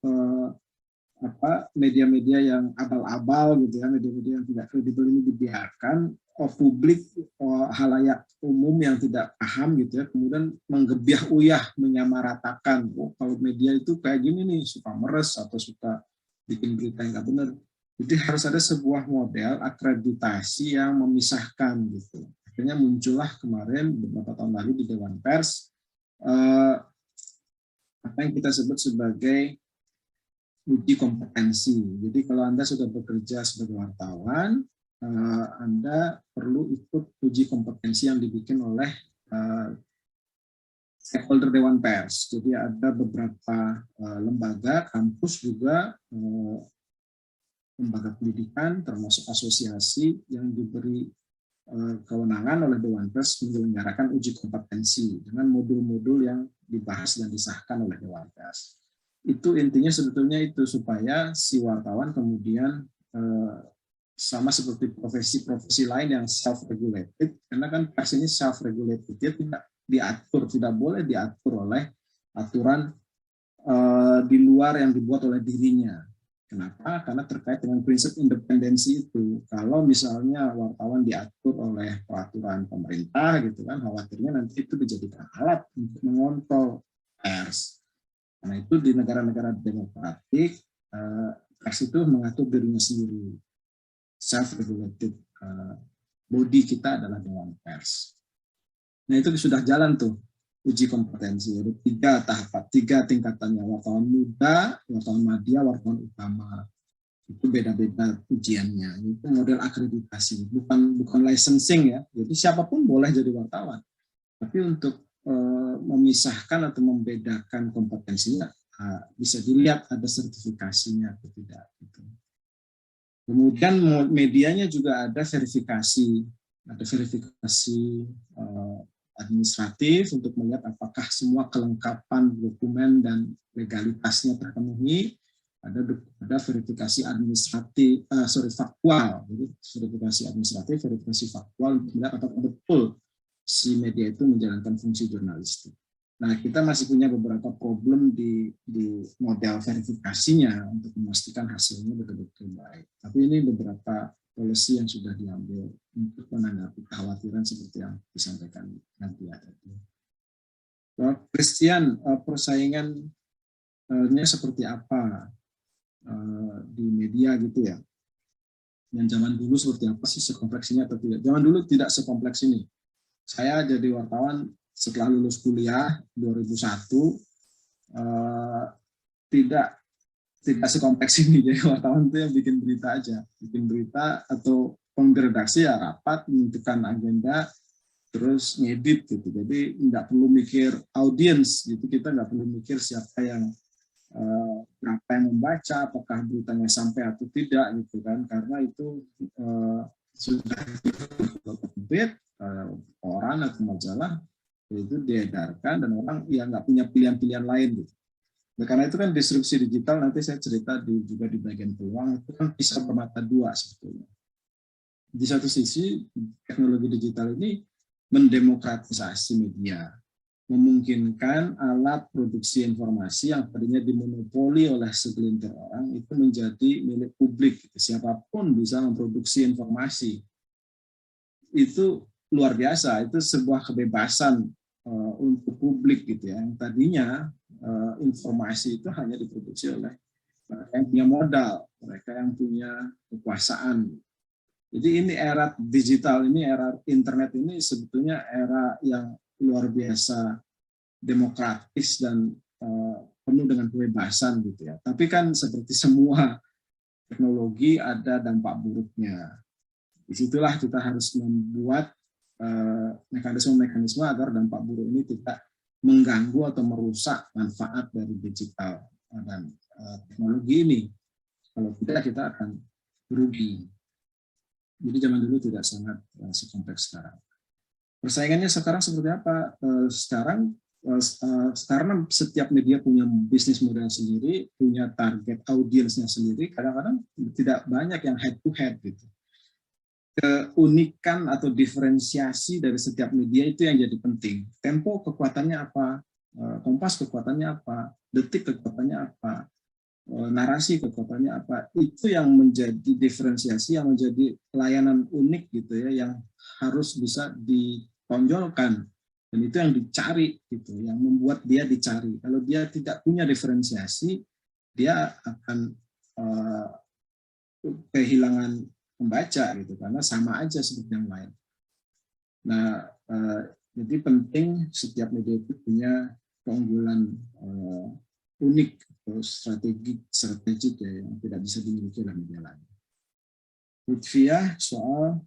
media-media yang abal-abal gitu ya, media-media yang tidak kredibel ini dibiarkan, publik, halayak umum yang tidak paham gitu ya, kemudian menggebiah uyah menyamaratakan, kalau media itu kayak gini nih, suka meres atau suka bikin berita yang nggak benar. Jadi harus ada sebuah model akreditasi yang memisahkan gitu. Akhirnya muncullah kemarin beberapa tahun lalu di Dewan Pers apa yang kita sebut sebagai uji kompetensi. Jadi kalau Anda sudah bekerja sebagai wartawan, Anda perlu ikut uji kompetensi yang dibikin oleh stakeholder Dewan Pers. Jadi ada beberapa lembaga, kampus juga, lembaga pendidikan, termasuk asosiasi yang diberi kewenangan oleh Dewan Pers menyelenggarakan uji kompetensi dengan modul-modul yang dibahas dan disahkan oleh Dewan Pers. Itu intinya sebetulnya itu, supaya si wartawan kemudian sama seperti profesi-profesi lain yang self-regulated, karena kan pers ini self-regulated, dia tidak diatur, tidak boleh diatur oleh aturan di luar yang dibuat oleh dirinya. Kenapa? Karena terkait dengan prinsip independensi itu. Kalau misalnya wartawan diatur oleh peraturan pemerintah, gitu kan, khawatirnya nanti itu dijadikan alat untuk mengontrol pers. Karena itu di negara-negara demokratik, pers itu mengatur dirinya sendiri. Self-regulated body kita adalah Dewan Pers. Nah itu sudah jalan tuh uji kompetensi. Ada 3 tahapan, 3 tingkatannya: wartawan muda, wartawan madya, wartawan utama. Itu beda-beda ujiannya. Itu model akreditasi, bukan licensing ya. Jadi siapapun boleh jadi wartawan. Tapi untuk memisahkan atau membedakan kompetensinya, bisa dilihat ada sertifikasinya atau tidak. Gitu. Kemudian medianya juga ada verifikasi administratif untuk melihat apakah semua kelengkapan dokumen dan legalitasnya terpenuhi. Ada verifikasi administratif, faktual. Jadi verifikasi administratif, verifikasi faktual untuk melihat apakah betul si media itu menjalankan fungsi jurnalistik. Nah, kita masih punya beberapa problem di model verifikasinya untuk memastikan hasilnya betul-betul baik. Tapi ini beberapa policy yang sudah diambil untuk menanggapi kekhawatiran seperti yang disampaikan nanti ada. Christian, persaingannya seperti apa di media gitu ya? Yang zaman dulu seperti apa sih, sekompleks ini atau tidak? Zaman dulu tidak sekompleks ini. Saya jadi wartawan setelah lulus kuliah 2001, tidak sekompleks ini. Jadi wartawan itu yang bikin berita aja, bikin berita atau pemimpin redaksi ya rapat, menentukan agenda, terus ngedit gitu. Jadi nggak perlu mikir audiens gitu, kita nggak perlu mikir siapa yang berapa yang membaca, apakah beritanya sampai atau tidak gitu kan, karena itu sudah terbit koran atau majalah itu diedarkan dan orang ya nggak punya pilihan-pilihan lain gitu. Nah, karena itu kan disrupsi digital, nanti saya cerita juga di bagian peluang, itu kan bisa bermata dua sebetulnya. Di satu sisi teknologi digital ini mendemokratisasi media, memungkinkan alat produksi informasi yang tadinya dimonopoli oleh segelintir orang itu menjadi milik publik. Siapapun bisa memproduksi informasi. Itu luar biasa, itu sebuah kebebasan untuk publik gitu ya. Yang tadinya informasi itu hanya diproduksi oleh mereka yang punya modal, mereka yang punya kekuasaan. Jadi ini era digital, ini era internet ini sebetulnya era yang luar biasa demokratis dan penuh dengan kebebasan gitu ya. Tapi kan seperti semua teknologi ada dampak buruknya. Disitulah kita harus membuat mekanisme-mekanisme agar dampak buruk ini tidak mengganggu atau merusak manfaat dari digital dan teknologi ini. Kalau tidak, kita akan rugi. Jadi zaman dulu tidak sangat sekompleks sekarang. Persaingannya sekarang seperti apa? Karena setiap media punya bisnis model sendiri, punya target audiensnya sendiri, kadang-kadang tidak banyak yang head to head gitu. Keunikan atau diferensiasi dari setiap media itu yang jadi penting. Tempo kekuatannya apa, Kompas kekuatannya apa, Detik kekuatannya apa, narasi kekuatannya apa, itu yang menjadi diferensiasi, yang menjadi layanan unik gitu ya, yang harus bisa ditonjolkan, dan itu yang dicari gitu, yang membuat dia dicari. Kalau dia tidak punya diferensiasi, dia akan kehilangan pembaca gitu, karena sama aja seperti yang lain. Nah, jadi penting setiap media itu punya keunggulan unik atau strategik ya, yang tidak bisa dimiliki oleh media lain. Lutfia, soal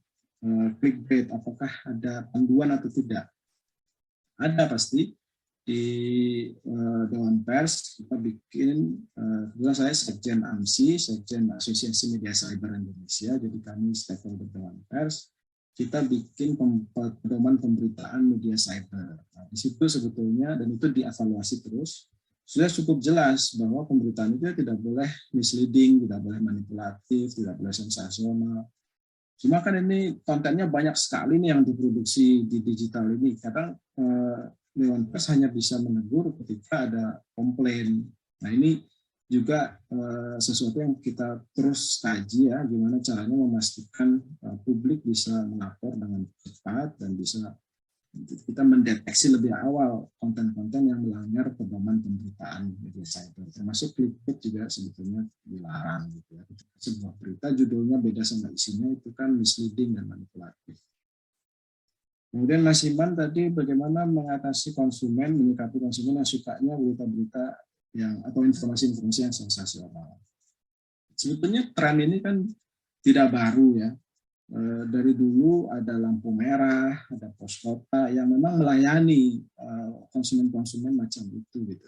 clickbait, apakah ada panduan atau tidak? Ada pasti. Di Dewan Pers kita bikin, kebetulan saya Sekjen AMSI, Sekjen Asosiasi Media Cyber Indonesia, jadi kami stakeholder Dewan Pers, kita bikin pedoman pemberitaan media cyber. Nah, di situ sebetulnya, dan itu dievaluasi terus, sudah cukup jelas bahwa pemberitaan itu tidak boleh misleading, tidak boleh manipulatif, tidak boleh sensasional. Cuma kan ini kontennya banyak sekali nih yang diproduksi di digital ini. Kadang Dewan Pers hanya bisa menegur ketika ada komplain. Nah ini juga sesuatu yang kita terus kaji ya, gimana caranya memastikan publik bisa melapor dengan cepat dan bisa kita mendeteksi lebih awal konten-konten yang melanggar pedoman pemberitaan media cyber, termasuk clickbait juga sebetulnya dilarang gitu ya. Sebuah berita judulnya beda sama isinya itu kan misleading dan manipulatif. Kemudian Mas Iman tadi bagaimana mengatasi konsumen, menyikapi konsumen yang sukanya berita-berita yang atau informasi-informasi yang sensasional. Sebetulnya tren ini kan tidak baru ya. Dari dulu ada lampu merah, ada pos kota yang memang melayani konsumen-konsumen macam itu gitu.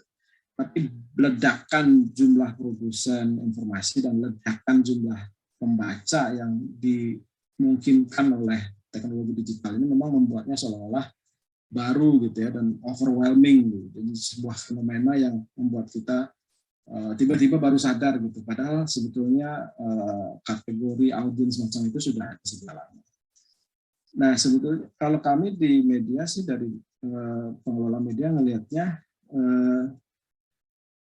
Tapi ledakan jumlah produsen informasi dan ledakan jumlah pembaca yang dimungkinkan oleh teknologi digital ini memang membuatnya seolah-olah baru gitu ya dan overwhelming gitu. Jadi sebuah fenomena yang membuat kita tiba-tiba baru sadar gitu, padahal sebetulnya kategori audiens macam itu sudah ada sejak lama. Nah sebetulnya kalau kami di media sih dari pengelola media ngelihatnya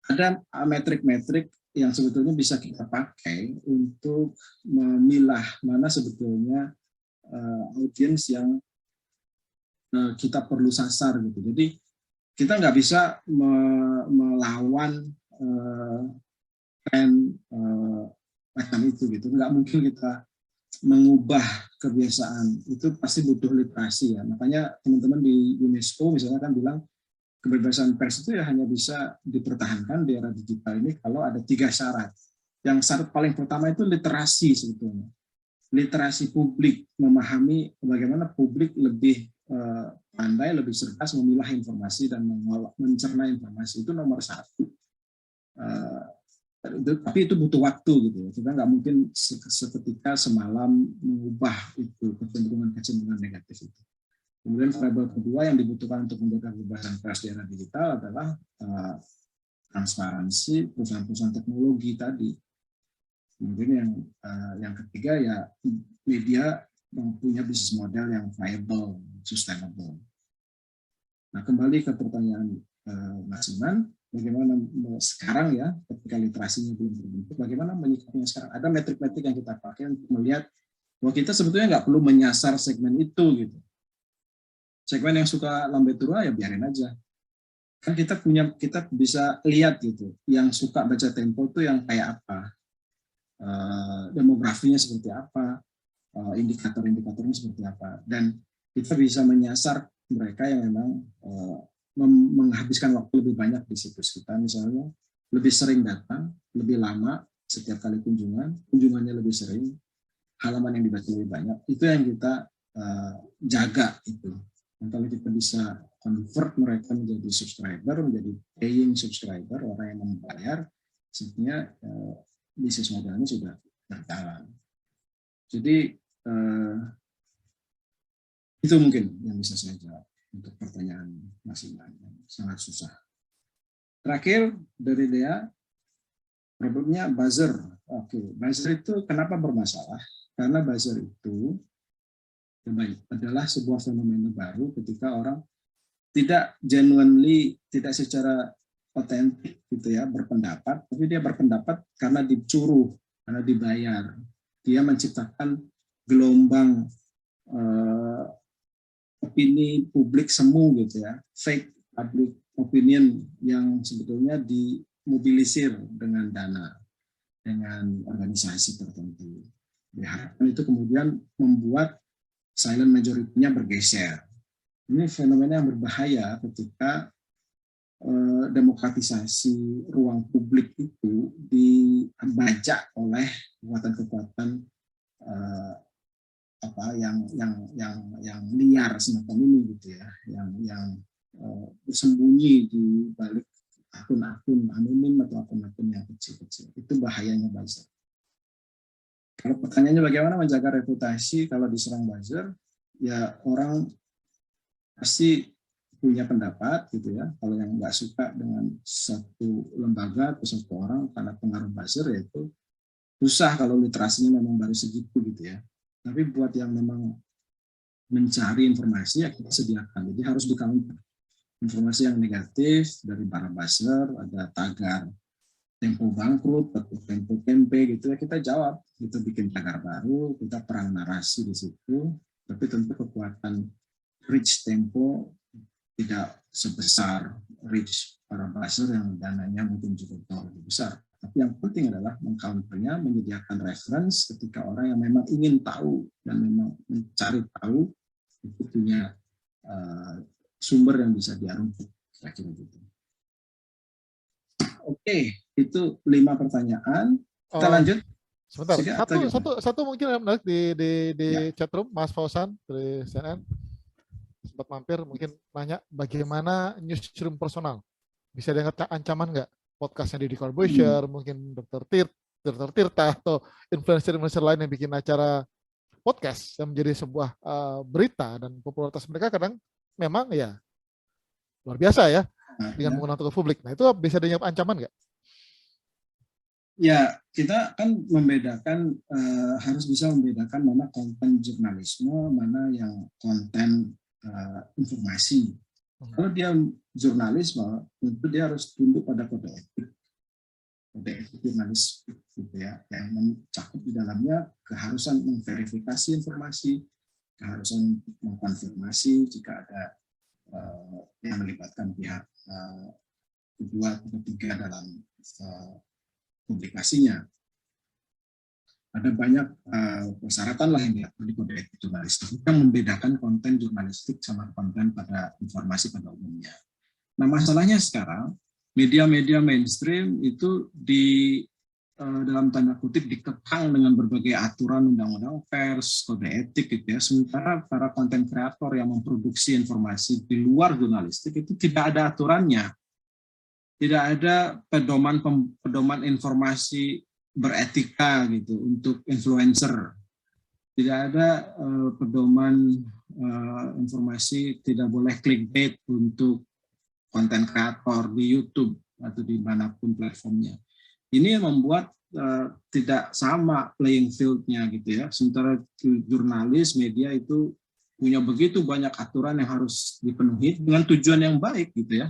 ada metrik-metrik yang sebetulnya bisa kita pakai untuk memilah mana sebetulnya audiens yang kita perlu sasar gitu. Jadi kita nggak bisa melawan tren macam itu gitu, nggak mungkin kita mengubah kebiasaan, itu pasti butuh literasi ya. Makanya teman-teman di UNESCO misalnya kan bilang kebebasan pers itu ya hanya bisa dipertahankan di era digital ini kalau ada 3 syarat. Yang syarat paling pertama itu literasi sebetulnya, literasi publik, memahami bagaimana publik lebih pandai, lebih cerdas memilah informasi dan mencerna informasi, itu nomor 1. Tapi itu butuh waktu gitu ya. Kita nggak mungkin seketika semalam mengubah itu kecenderungan negatif itu. Kemudian variabel kedua yang dibutuhkan untuk menjaga kebebasan pers di era digital adalah transparansi perusahaan-perusahaan teknologi tadi. Kemudian yang ketiga ya media yang punya bisnis model yang viable, sustainable. Nah kembali ke pertanyaan Mas Iman, bagaimana sekarang ya ketika literasinya belum terbentuk, bagaimana menyikapinya sekarang? Ada metrik-metrik yang kita pakai untuk melihat bahwa kita sebetulnya nggak perlu menyasar segmen itu gitu. Segmen yang suka lambe tura ya biarin aja. Kan kita bisa lihat gitu, yang suka baca Tempo itu yang kayak apa, demografinya seperti apa, indikator-indikatornya seperti apa, dan kita bisa menyasar mereka yang memang menghabiskan waktu lebih banyak di situs kita, misalnya lebih sering datang, lebih lama setiap kali kunjungannya lebih sering, halaman yang dibaca lebih banyak, itu yang kita jaga itu. Dan kalau kita bisa convert mereka menjadi subscriber, menjadi paying subscriber, orang yang membayar, sebenarnya bisnis modelnya sudah berjalan. Jadi itu mungkin yang bisa saya jawab untuk pertanyaan Mas Iman yang sangat susah. Terakhir dari Dea, problemnya buzzer. Oke, buzzer itu kenapa bermasalah? Karena buzzer itu adalah sebuah fenomena baru ketika orang tidak genuinely, tidak secara otentik gitu ya berpendapat, tapi dia berpendapat karena disuruh, karena dibayar. Dia menciptakan gelombang opini publik semu gitu ya, fake public opinion yang sebetulnya dimobilisir dengan dana, dengan organisasi tertentu. Diharapkan itu kemudian membuat silent majority-nya bergeser. Ini fenomena yang berbahaya ketika demokratisasi ruang publik itu dibajak oleh kekuatan-kekuatan yang liar semacam ini gitu ya, yang bersembunyi di balik akun-akun anonim atau akun-akun yang kecil-kecil. Itu bahayanya buzzer. Kalau pertanyaannya bagaimana menjaga reputasi kalau diserang buzzer, ya orang pasti punya pendapat gitu ya. Kalau yang nggak suka dengan satu lembaga atau satu orang karena pengaruh buzzer, ya itu susah kalau literasinya memang baru segitu gitu ya. Tapi buat yang memang mencari informasi ya kita sediakan. Jadi harus di-counter. Informasi yang negatif dari para buzzer, ada tagar Tempo bangkrut atau Tempo tempe gitu ya, kita jawab, kita bikin tagar baru, kita perang narasi di situ. Tapi tentu kekuatan reach Tempo tidak sebesar reach para buzzer yang dananya mungkin juga jauh lebih besar. Tapi yang penting adalah mengcounternya, menyediakan reference ketika orang yang memang ingin tahu dan memang mencari tahu itu punya sumber yang bisa diaruntuk, kira-kira gitu. Oke, itu 5 pertanyaan. Kita lanjut. Sebentar, Siga, satu mungkin yang menarik di Ya. chatroom, Mas Fausan dari CNN sempat mampir, mungkin nanya bagaimana newsroom personal bisa dianggap ancaman nggak? Podcastnya Deddy Corbuzier, mungkin Dr. Tirta atau influencer-influencer lain yang bikin acara podcast yang menjadi sebuah berita, dan popularitas mereka kadang memang ya luar biasa ya dengan menggunakan tokoh publik. Nah itu bisa dianggap ancaman nggak? Ya, kita kan membedakan, harus bisa membedakan mana konten jurnalisme, mana yang konten informasi. Kalau dia jurnalisme, tentu dia harus tunduk pada kode etik jurnalis, gitu ya, yang mencakup di dalamnya keharusan memverifikasi informasi, keharusan mengkonfirmasi jika ada yang melibatkan pihak kedua atau ketiga dalam publikasinya. Ada banyak persyaratan lah yang diatur di kode etik jurnalistik yang membedakan konten jurnalistik sama konten pada informasi pada umumnya. Nah, masalahnya sekarang media-media mainstream itu dalam tanda kutip dikekang dengan berbagai aturan undang-undang pers, kode etik gitu ya. Sementara para konten kreator yang memproduksi informasi di luar jurnalistik itu tidak ada aturannya. Tidak ada pedoman informasi beretika gitu untuk influencer. Tidak ada pedoman informasi tidak boleh clickbait untuk konten kreator di YouTube atau dimanapun platformnya. Ini yang membuat tidak sama playing field-nya gitu ya. Sementara jurnalis, media itu punya begitu banyak aturan yang harus dipenuhi dengan tujuan yang baik gitu ya,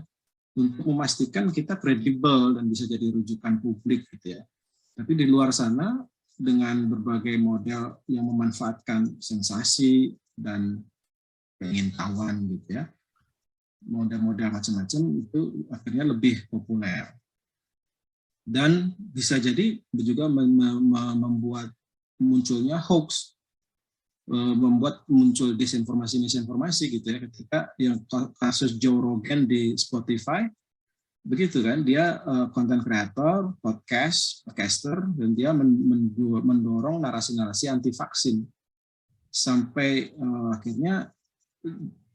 untuk memastikan kita kredibel dan bisa jadi rujukan publik gitu ya. Tapi di luar sana dengan berbagai model yang memanfaatkan sensasi dan pengintahuan gitu ya, model-model macam-macam itu akhirnya lebih populer. Dan bisa jadi juga membuat munculnya hoax, membuat muncul disinformasi gitu ya, ketika yang kasus Joe Rogan di Spotify, begitu kan, dia konten kreator, podcaster, dan dia mendorong narasi-narasi anti vaksin sampai akhirnya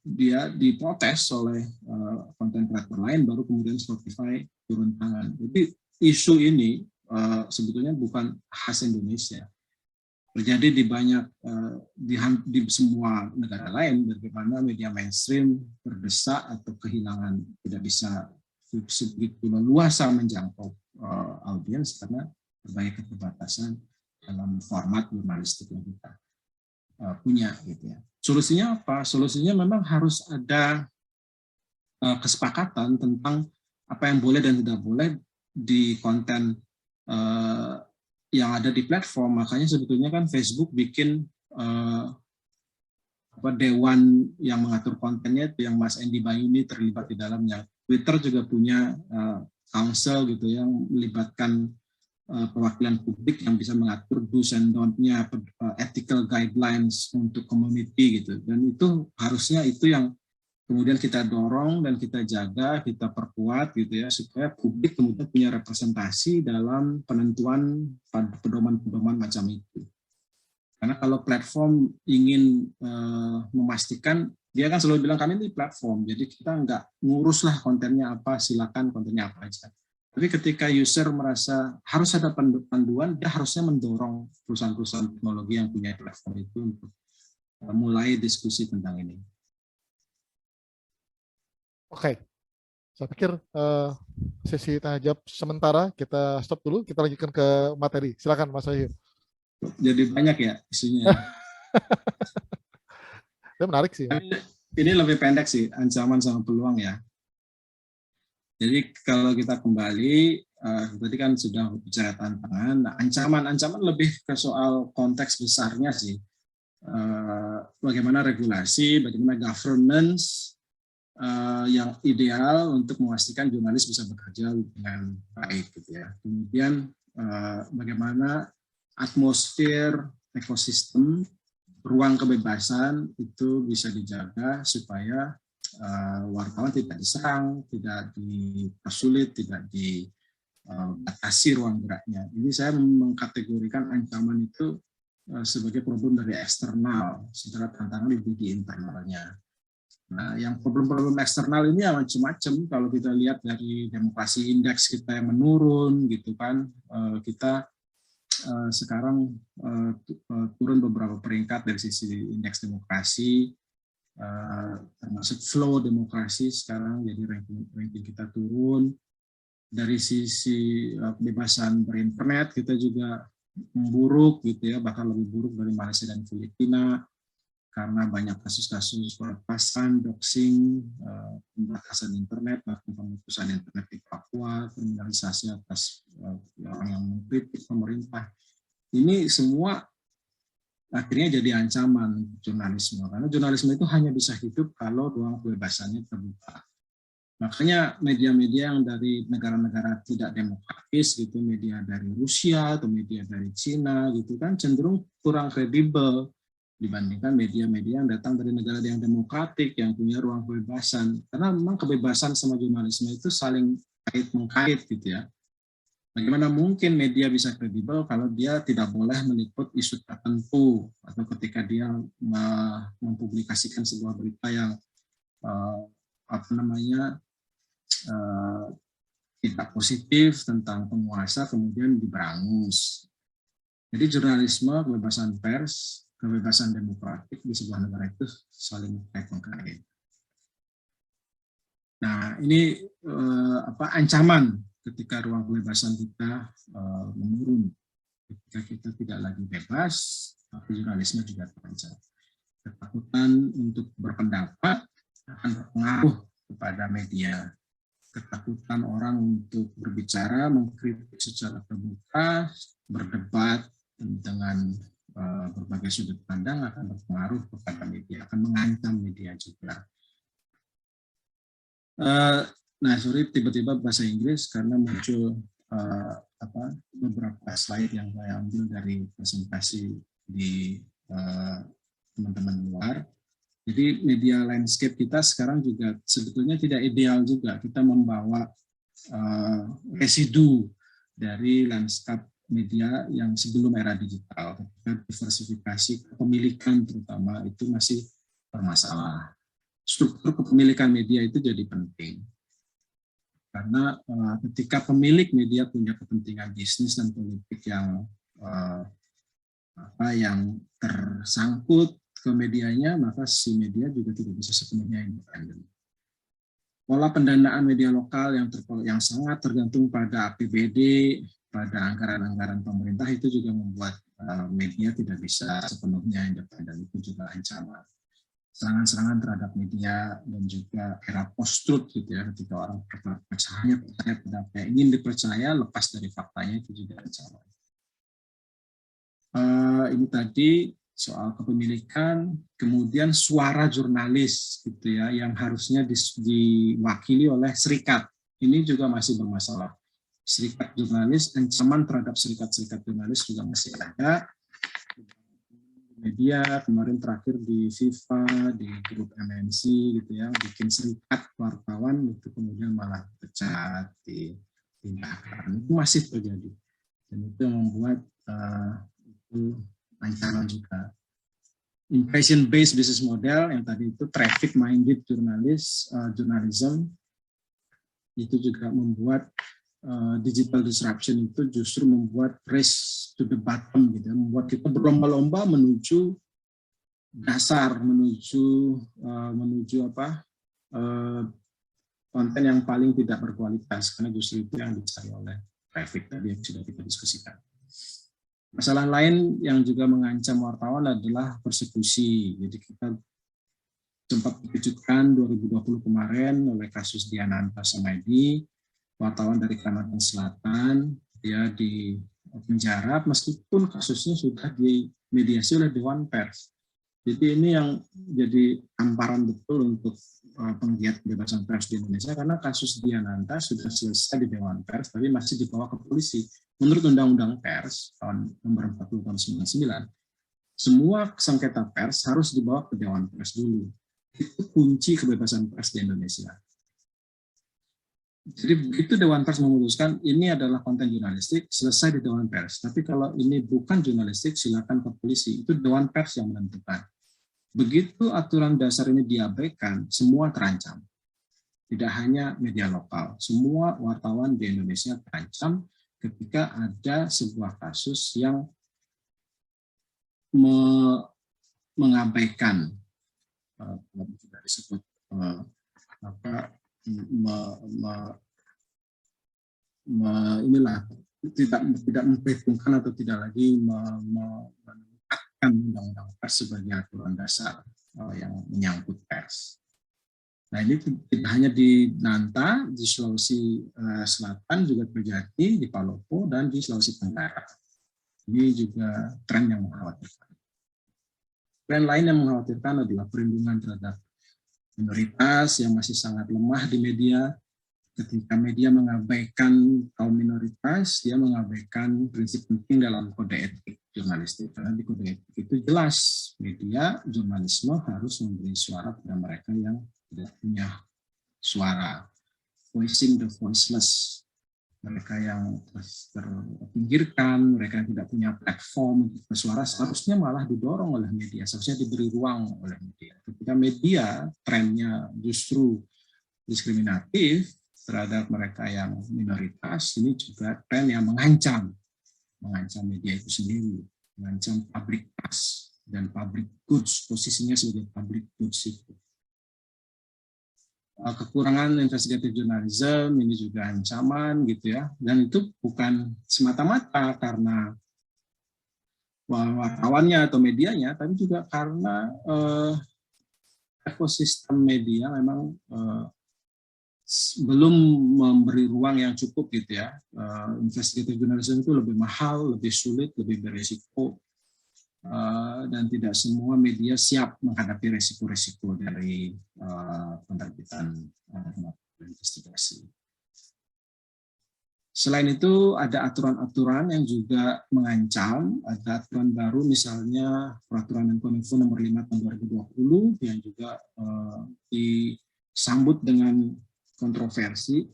dia diprotes oleh konten kreator lain, baru kemudian Spotify turun tangan. Jadi isu ini sebetulnya bukan khas Indonesia, terjadi di banyak di semua negara lain, bagaimana media mainstream terdesak atau kehilangan, tidak bisa begitu leluasa menjangkau audiens karena berbagai keterbatasan dalam format jurnalistik yang kita punya gitu ya. Solusinya apa? Solusinya memang harus ada kesepakatan tentang apa yang boleh dan tidak boleh di konten yang ada di platform. Makanya sebetulnya kan Facebook bikin dewan yang mengatur kontennya, itu yang Mas Endi Bayuni terlibat di dalamnya. Twitter juga punya council gitu yang melibatkan perwakilan publik yang bisa mengatur do's and don't-nya, ethical guidelines untuk community gitu. Dan itu harusnya itu yang kemudian kita dorong dan kita jaga, kita perkuat gitu ya, supaya publik kemudian punya representasi dalam penentuan pedoman-pedoman macam itu. Karena kalau platform ingin memastikan, dia kan selalu bilang kami ini platform, jadi kita nggak ngurus lah kontennya apa, silakan kontennya apa aja. Tapi ketika user merasa harus ada panduan, dia harusnya mendorong perusahaan-perusahaan teknologi yang punya platform itu untuk mulai diskusi tentang ini. Oke, saya pikir sesi tanya jawab sementara kita stop dulu, kita lanjutkan ke materi. Silakan Mas Wahyu. Jadi banyak ya isunya. Itu menarik sih. Ini lebih pendek sih, ancaman sama peluang ya. Jadi kalau kita kembali, tadi kan sudah bicara tantangan, nah, ancaman lebih ke soal konteks besarnya sih. Bagaimana regulasi, bagaimana governance yang ideal untuk memastikan jurnalis bisa bekerja dengan baik gitu ya. Kemudian bagaimana atmosfer ekosistem ruang kebebasan itu bisa dijaga supaya wartawan tidak diserang, tidak dipersulit, tidak dibatasi ruang geraknya. Ini saya mengkategorikan ancaman itu sebagai problem dari eksternal, sementara tantangan di internalnya. Nah, yang problem-problem eksternal ini ya macam-macam. Kalau kita lihat dari demokrasi indeks kita yang menurun, gitu kan, kita sekarang turun beberapa peringkat dari sisi indeks demokrasi, termasuk flow demokrasi sekarang, jadi ranking kita turun. Dari sisi kebebasan berinternet kita juga memburuk gitu ya, bahkan lebih buruk dari Malaysia dan Filipina karena banyak kasus-kasus pelepasan, doxing, pembatasan internet, bahkan pemutusan internet di Papua, kriminalisasi atas orang yang mengkritik pemerintah. Ini semua akhirnya jadi ancaman jurnalisme, karena jurnalisme itu hanya bisa hidup kalau ruang kebebasannya terbuka. Makanya media-media yang dari negara-negara tidak demokratis gitu, media dari Rusia atau media dari Cina gitu kan cenderung kurang kredibel dibandingkan media-media yang datang dari negara yang demokratik, yang punya ruang kebebasan. Karena memang kebebasan sama jurnalisme itu saling kait-mengkait gitu ya. Bagaimana mungkin media bisa kredibel kalau dia tidak boleh meliput isu tertentu, atau ketika dia mempublikasikan sebuah berita yang tidak positif tentang penguasa kemudian diberangus. Jadi jurnalisme, kebebasan pers, kebebasan demokratik di sebuah negara itu saling kait-mengkait. Nah, ini ancaman ketika ruang kebebasan kita menurun. Ketika kita tidak lagi bebas, tapi jurnalisme juga terancam. Ketakutan untuk berpendapat akan berpengaruh kepada media. Ketakutan orang untuk berbicara, mengkritik secara terbuka, berdebat dengan berbagai sudut pandang akan berpengaruh kepada media, akan mengancam media juga. Nah, sorry tiba-tiba bahasa Inggris karena muncul beberapa slide yang saya ambil dari presentasi di teman-teman luar. Jadi media landscape kita sekarang juga sebetulnya tidak ideal juga. Kita membawa residu dari landscape media yang sebelum era digital. Diversifikasi kepemilikan terutama itu masih bermasalah. Struktur kepemilikan media itu jadi penting. Karena ketika pemilik media punya kepentingan bisnis dan politik yang tersangkut ke medianya, maka si media juga tidak bisa sepenuhnya independen. Pola pendanaan media lokal yang sangat tergantung pada APBD, pada anggaran-anggaran pemerintah itu juga membuat media tidak bisa sepenuhnya independen. Itu juga ancaman. Serangan-serangan terhadap media dan juga era post-truth gitu ya, ketika orang percaya pada apa yang ingin dipercaya, lepas dari faktanya, itu juga ancaman. Ini tadi soal kepemilikan, kemudian suara jurnalis gitu ya, yang harusnya diwakili oleh serikat. Ini juga masih bermasalah. Serikat jurnalis, ancaman terhadap serikat-serikat jurnalis juga masih ada. Media kemarin terakhir di FIFA, di grup MNC gitu ya, bikin serikat wartawan itu kemudian malah pecat, dipindahkan. Itu masih terjadi. Dan itu membuat itu ancaman juga. Impression based business model yang tadi itu traffic minded journalism itu juga membuat digital disruption itu justru membuat race to the bottom gitu, membuat kita berlomba-lomba menuju dasar, menuju konten yang paling tidak berkualitas, karena justru itu yang dicari oleh traffic tadi yang sudah kita diskusikan. Masalah lain yang juga mengancam wartawan adalah persekusi. Jadi kita sempat dikejutkan 2020 kemarin oleh kasus Diananta Samaidi, wartawan dari Kalimantan Selatan, dia di penjara meskipun kasusnya sudah dimediasi oleh Dewan Pers. Jadi ini yang jadi tamparan betul untuk penggiat kebebasan pers di Indonesia, karena kasus Diananta sudah selesai di Dewan Pers, tapi masih dibawa ke polisi. Menurut Undang-Undang Pers tahun nomor 40 tahun 99, semua sengketa pers harus dibawa ke Dewan Pers dulu. Itu kunci kebebasan pers di Indonesia. Jadi begitu Dewan Pers memutuskan ini adalah konten jurnalistik, selesai di Dewan Pers. Tapi kalau ini bukan jurnalistik, silakan ke polisi. Itu Dewan Pers yang menentukan. Begitu aturan dasar ini diabaikan, semua terancam. Tidak hanya media lokal, semua wartawan di Indonesia terancam ketika ada sebuah kasus yang mengabaikan, tidak disebut inilah tidak memperhitungkan atau tidak lagi menetapkan undang-undang pers sebagai aturan dasar yang menyangkut pers. Nah ini tidak hanya di Nanta, di Sulawesi Selatan juga terjadi, di Palopo dan di Sulawesi Tenggara. Ini juga tren yang mengkhawatirkan. Tren lain yang mengkhawatirkan adalah perlindungan terhadap minoritas yang masih sangat lemah di media. Ketika media mengabaikan kaum minoritas, dia mengabaikan prinsip penting dalam kode etik jurnalistik. Karena di kode etik itu jelas, media jurnalisme harus memberi suara pada mereka yang tidak punya suara. Voicing the voiceless. Mereka yang terpinggirkan, mereka yang tidak punya platform untuk bersuara, seharusnya malah didorong oleh media, seharusnya diberi ruang oleh media. Ketika media trennya justru diskriminatif terhadap mereka yang minoritas, ini juga tren yang mengancam media itu sendiri, mengancam public trust dan public goods, posisinya sebagai public goods itu. Kekurangan investigative journalism ini juga ancaman gitu ya, dan itu bukan semata-mata karena wartawannya atau medianya, tapi juga karena ekosistem media memang belum memberi ruang yang cukup gitu ya. Investigative journalism itu lebih mahal, lebih sulit, lebih beresiko, dan tidak semua media siap menghadapi resiko-resiko dari penerbitan investigasi. Selain itu ada aturan-aturan yang juga mengancam, ada aturan baru misalnya Peraturan Menkominfo nomor 5 tahun 2020 yang juga disambut dengan kontroversi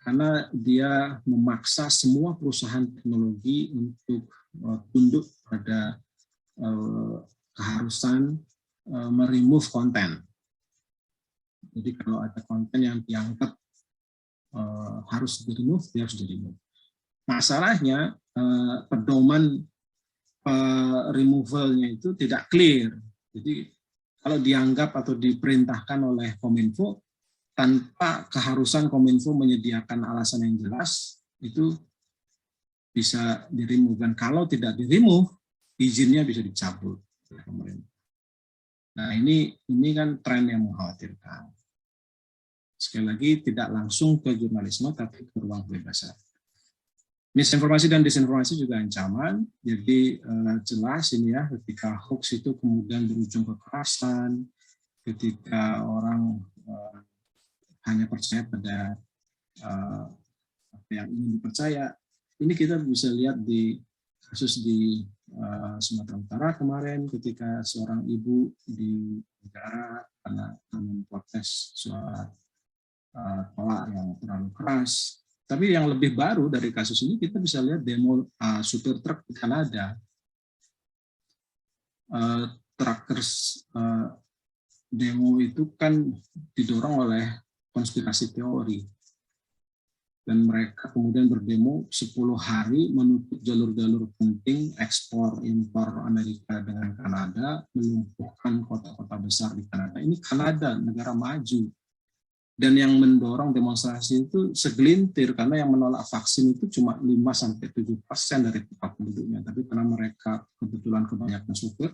karena dia memaksa semua perusahaan teknologi untuk tunduk pada keharusan meremove konten. Jadi kalau ada konten yang dianggap harus di-remove, dia harus di-remove. Masalahnya pedoman removalnya itu tidak clear. Jadi kalau dianggap atau diperintahkan oleh Kominfo tanpa keharusan Kominfo menyediakan alasan yang jelas, itu bisa di-remove. Dan kalau tidak di-remove, izinnya bisa dicabut oleh pemerintah. Nah ini kan tren yang mengkhawatirkan. Sekali lagi tidak langsung ke jurnalisme tapi ke ruang kebebasan. Misinformasi dan disinformasi juga ancaman. Jadi jelas ini ya, ketika hoax itu kemudian berujung kekerasan, ketika orang hanya percaya pada apa yang ingin dipercaya. Ini kita bisa lihat di kasus di Sumatera Utara kemarin ketika seorang ibu di negara karena memprotes soal tolak yang terlalu keras. Tapi yang lebih baru dari kasus ini kita bisa lihat demo supir truk di Kanada. Truckers demo itu kan didorong oleh konspirasi teori. Dan mereka kemudian berdemo 10 hari menutup jalur-jalur penting ekspor impor Amerika dengan Kanada, melumpuhkan kota-kota besar di Kanada. Ini Kanada, negara maju. Dan yang mendorong demonstrasi itu segelintir, karena yang menolak vaksin itu cuma 5-7% dari total penduduknya. Tapi karena mereka kebetulan kebanyakan supir,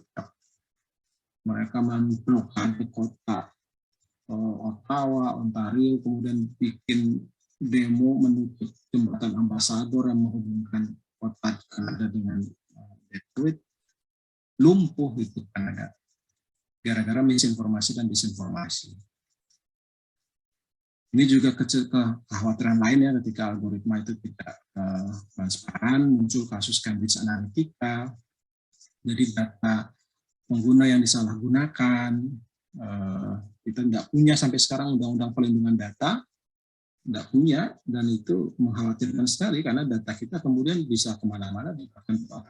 mereka memblokade kota Ottawa, Ontario, kemudian bikin demo menutup jembatan Ambasador yang menghubungkan kota Kanada dengan Detroit, lumpuh itu Kanada, gara-gara misinformasi dan disinformasi. Ini juga kekhawatiran lain ya, ketika algoritma itu tidak transparan, muncul kasus Cambridge Analytica, jadi data pengguna yang disalahgunakan. Kita tidak punya sampai sekarang undang-undang perlindungan data, tidak punya, dan itu mengkhawatirkan sekali karena data kita kemudian bisa kemana-mana,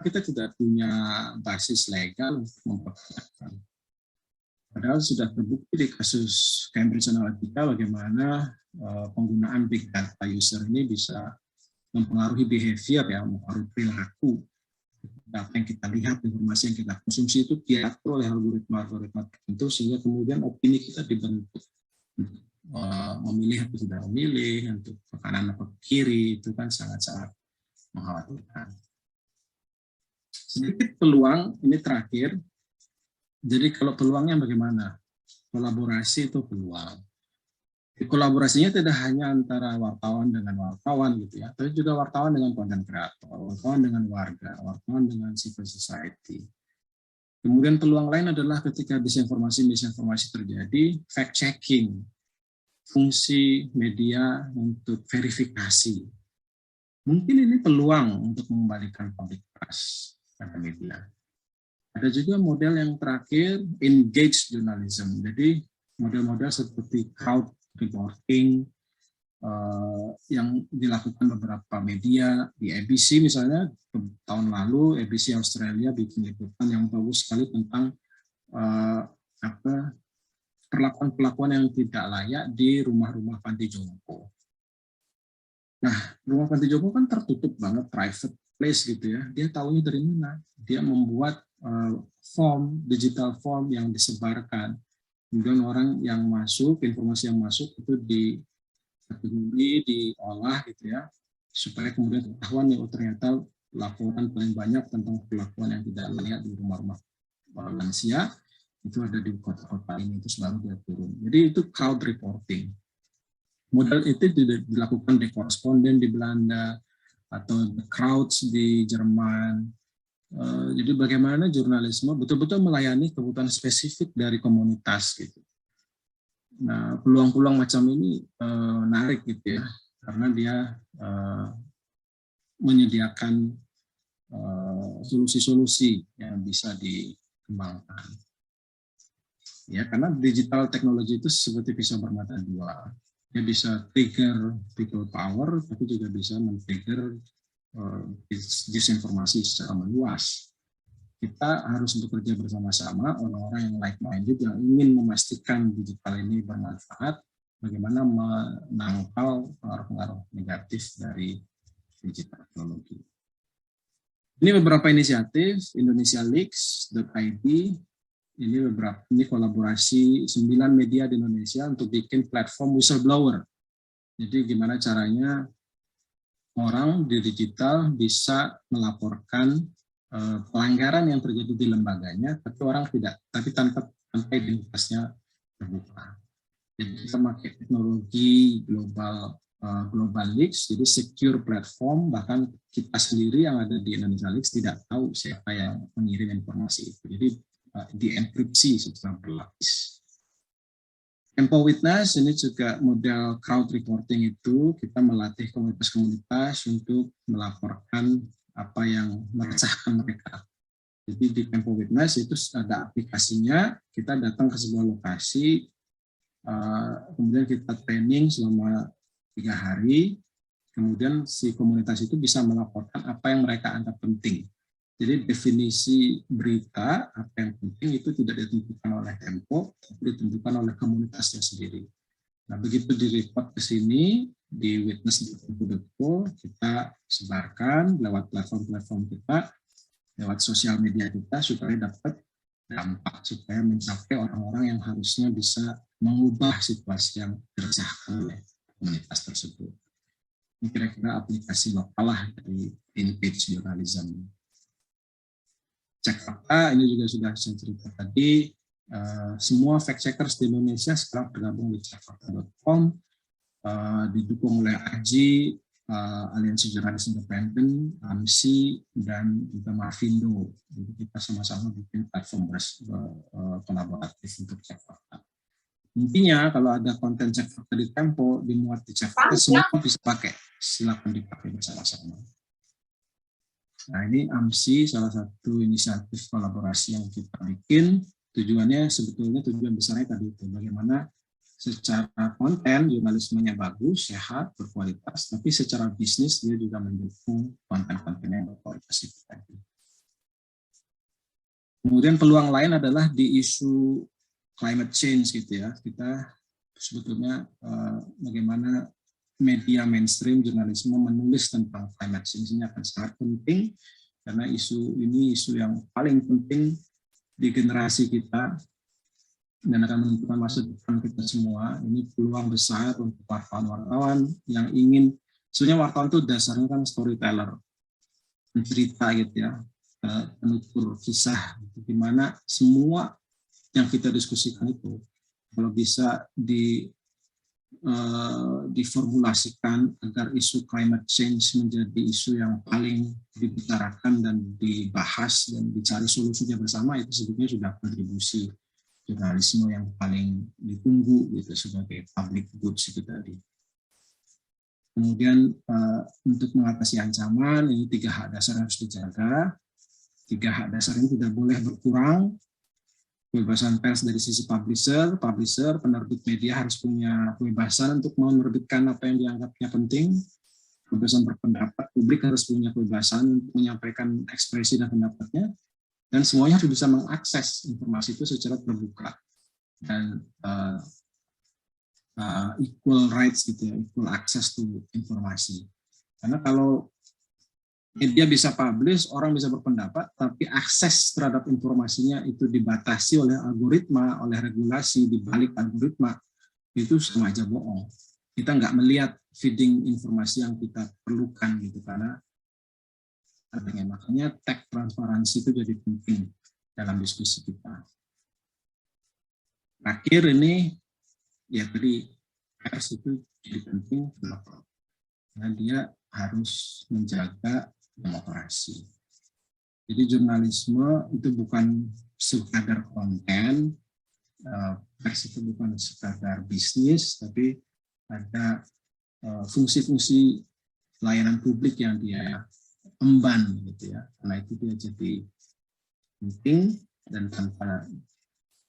kita tidak punya basis legal untuk mempertahankan. Padahal sudah terbukti di kasus Cambridge Analytica bagaimana penggunaan big data user ini bisa mempengaruhi behavior, ya, mempengaruhi perilaku. Data yang kita lihat, informasi yang kita konsumsi itu diatur oleh algoritma-algoritma tertentu sehingga kemudian opini kita dibentuk. Memilih atau tidak memilih, untuk ke kanan atau ke kiri, itu kan sangat-sangat mengkhawatirkan. Sedikit peluang, ini terakhir. Jadi kalau peluangnya bagaimana? Kolaborasi itu peluang. Kolaborasinya tidak hanya antara wartawan dengan wartawan gitu ya, tapi juga wartawan dengan content creator, wartawan dengan warga, wartawan dengan civil society. Kemudian peluang lain adalah ketika misinformasi terjadi, fact checking, fungsi media untuk verifikasi. Mungkin ini peluang untuk mengembalikan public trust pada media. Ada juga model yang terakhir, engage journalism. Jadi model-model seperti crowd reporting yang dilakukan beberapa media di ABC misalnya, tahun lalu ABC Australia bikin liputan yang bagus sekali tentang perlakuan-perlakuan yang tidak layak di rumah-rumah panti jompo. Nah, rumah panti jompo kan tertutup banget, private place gitu ya. Dia tahunya dari mana? Dia membuat form, digital form yang disebarkan. Kemudian orang yang masuk, informasi yang masuk itu dikategori, diolah gitu ya, supaya kemudian ketahuan ya, ternyata laporan paling banyak tentang perlakuan yang tidak layak di rumah-rumah lansia itu ada di kota-kota ini, itu selalu dia turun. Jadi itu crowd reporting. Model itu dilakukan di koresponden di Belanda atau the crowds di Jerman. Jadi bagaimana jurnalisme betul-betul melayani kebutuhan spesifik dari komunitas gitu. Nah, peluang-peluang macam ini menarik gitu ya, karena dia menyediakan solusi-solusi yang bisa dikembangkan. Ya, karena digital teknologi itu seperti pisau bermata dua. Dia bisa trigger people power, tapi juga bisa men-trigger disinformasi secara meluas. Kita harus bekerja bersama-sama, orang-orang yang like-minded yang ingin memastikan digital ini bermanfaat, bagaimana menangkal pengaruh-pengaruh negatif dari digital teknologi. Ini beberapa inisiatif, indonesialeaks.id, ini kolaborasi 9 media di Indonesia untuk bikin platform whistleblower. Jadi gimana caranya orang di digital bisa melaporkan pelanggaran yang terjadi di lembaganya, tapi tanpa identitasnya terbuka. Jadi kita pakai teknologi global leaks, jadi secure platform, bahkan kita sendiri yang ada di Indonesia Leaks tidak tahu siapa yang mengirim informasi itu. Jadi dienkripsi secara berlapis. Tempo Witness ini juga model crowd reporting, itu kita melatih komunitas-komunitas untuk melaporkan apa yang meresahkan mereka. Jadi di Tempo Witness itu ada aplikasinya, kita datang ke sebuah lokasi, kemudian kita training selama 3 hari, kemudian si komunitas itu bisa melaporkan apa yang mereka anggap penting. Jadi definisi berita, apa yang penting itu tidak ditentukan oleh Tempo, tapi ditentukan oleh komunitasnya sendiri. Nah, begitu di-report ke sini, di witness.tempo.co, kita sebarkan lewat platform-platform kita, lewat sosial media kita, supaya dapat dampak supaya mencapai orang-orang yang harusnya bisa mengubah situasi yang diresahkan oleh komunitas tersebut. Ini kira-kira aplikasi lokal lah dari in-page journalism. Cek fakta, ini juga sudah saya cerita tadi, semua fact-checkers di Indonesia sekarang bergabung di cekfakta.com, didukung oleh AJI, Aliansi Jurnalis Independen, AMSI, dan juga Mavindo. Jadi kita sama-sama bikin platform kolaboratif untuk cek fakta. Intinya kalau ada konten cek fakta di Tempo, dimuat di cek fakta, semua bisa pakai. Silakan dipakai bersama-sama. Nah, ini AMSI salah satu inisiatif kolaborasi yang kita bikin. Tujuannya sebetulnya tujuan besarnya tadi itu, bagaimana secara konten jurnalismenya bagus, sehat, berkualitas, tapi secara bisnis dia juga mendukung konten-konten yang berkualitas itu tadi. Kemudian peluang lain adalah di isu climate change gitu ya. Kita sebetulnya bagaimana media mainstream jurnalisme menulis tentang climate change ini akan sangat penting karena isu ini isu yang paling penting di generasi kita dan akan menentukan masa depan kita semua. Ini peluang besar untuk wartawan-wartawan yang ingin, sebenarnya wartawan itu dasarnya kan storyteller, cerita gitu ya, penutur kisah, di mana semua yang kita diskusikan itu kalau bisa diformulasikan agar isu climate change menjadi isu yang paling dibicarakan dan dibahas dan dicari solusinya bersama, itu sebetulnya sudah kontribusi jurnalisme yang paling ditunggu gitu sebagai public goods itu tadi. Kemudian untuk mengatasi ancaman, ini 3 hak dasar yang harus dijaga. 3 hak dasar ini tidak boleh berkurang. Kebebasan pers dari sisi publisher, penerbit media harus punya kebebasan untuk menerbitkan apa yang dianggapnya penting. Kebebasan berpendapat, publik harus punya kebebasan untuk menyampaikan ekspresi dan pendapatnya. Dan semuanya harus bisa mengakses informasi itu secara terbuka. Dan equal rights gitu ya, equal access to informasi. Karena kalau media bisa publish, orang bisa berpendapat, tapi akses terhadap informasinya itu dibatasi oleh algoritma, oleh regulasi di balik algoritma, itu sama aja bohong. Kita nggak melihat feeding informasi yang kita perlukan gitu, karena makanya tag transparansi itu jadi penting dalam diskusi kita. Terakhir ini, ya tadi pers itu jadi penting, kenapa? Karena dia harus menjaga demokrasi. Jadi jurnalisme itu bukan sekadar konten, pers itu bukan sekadar bisnis, tapi ada fungsi-fungsi layanan publik yang dia emban gitu ya. Karena itu dia jadi penting, dan tanpa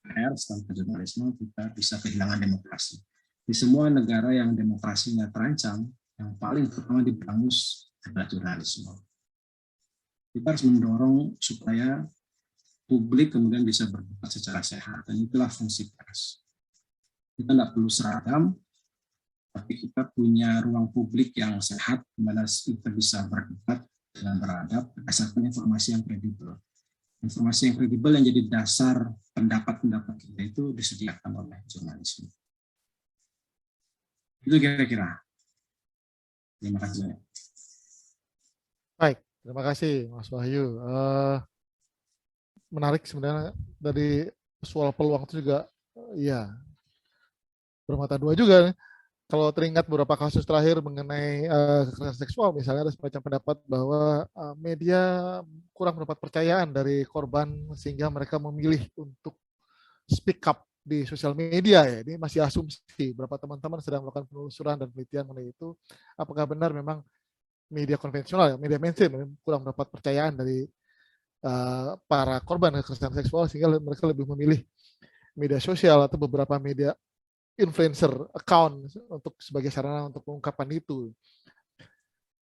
pers, tanpa jurnalisme kita bisa kehilangan demokrasi. Di semua negara yang demokrasinya terancam, yang paling pertama diberangus adalah jurnalisme. Kita harus mendorong supaya publik kemudian bisa berdebat secara sehat, dan itulah fungsi pers. Kita tidak perlu seragam, tapi kita punya ruang publik yang sehat, di mana kita bisa berdebat dengan beradab berdasarkan informasi yang kredibel. Informasi yang kredibel yang jadi dasar pendapat-pendapat kita itu disediakan oleh jurnalisme. Itu kira-kira. Terima kasih. Baik, terima kasih Mas Wahyu. Menarik sebenarnya dari soal peluang itu juga, ya bermata dua juga. Kalau teringat beberapa kasus terakhir mengenai kekerasan seksual, misalnya ada semacam pendapat bahwa media kurang mendapat percayaan dari korban sehingga mereka memilih untuk speak up di sosial media ya. Ini masih asumsi. Beberapa teman-teman sedang melakukan penelusuran dan penelitian mengenai itu. Apakah benar memang media konvensional, media mainstream kurang mendapat percayaan dari para korban kekerasan seksual sehingga mereka lebih memilih media sosial atau beberapa media influencer account untuk sebagai sarana untuk mengungkapkan itu.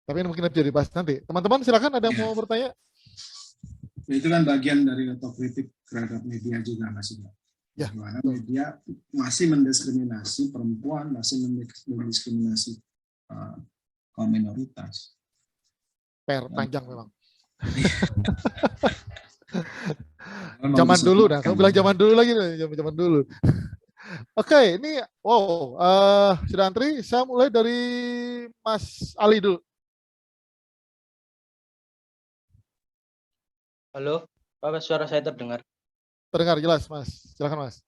Tapi ini mungkin bisa dibahas nanti. Teman-teman silakan, ada yang mau bertanya? Itu kan bagian dari otokritik terhadap media juga masih. Ya, bagaimana media masih mendiskriminasi perempuan, masih mendiskriminasi kaum minoritas. PR panjang memang. zaman dulu, nah diselamatkan. kamu bilang zaman dulu lagi nih, zaman dulu. Oke, ini wow, sudah antri. Saya mulai dari Mas Ali dulu. Halo, Pak, suara saya terdengar. Terdengar jelas, Mas. Silakan, Mas.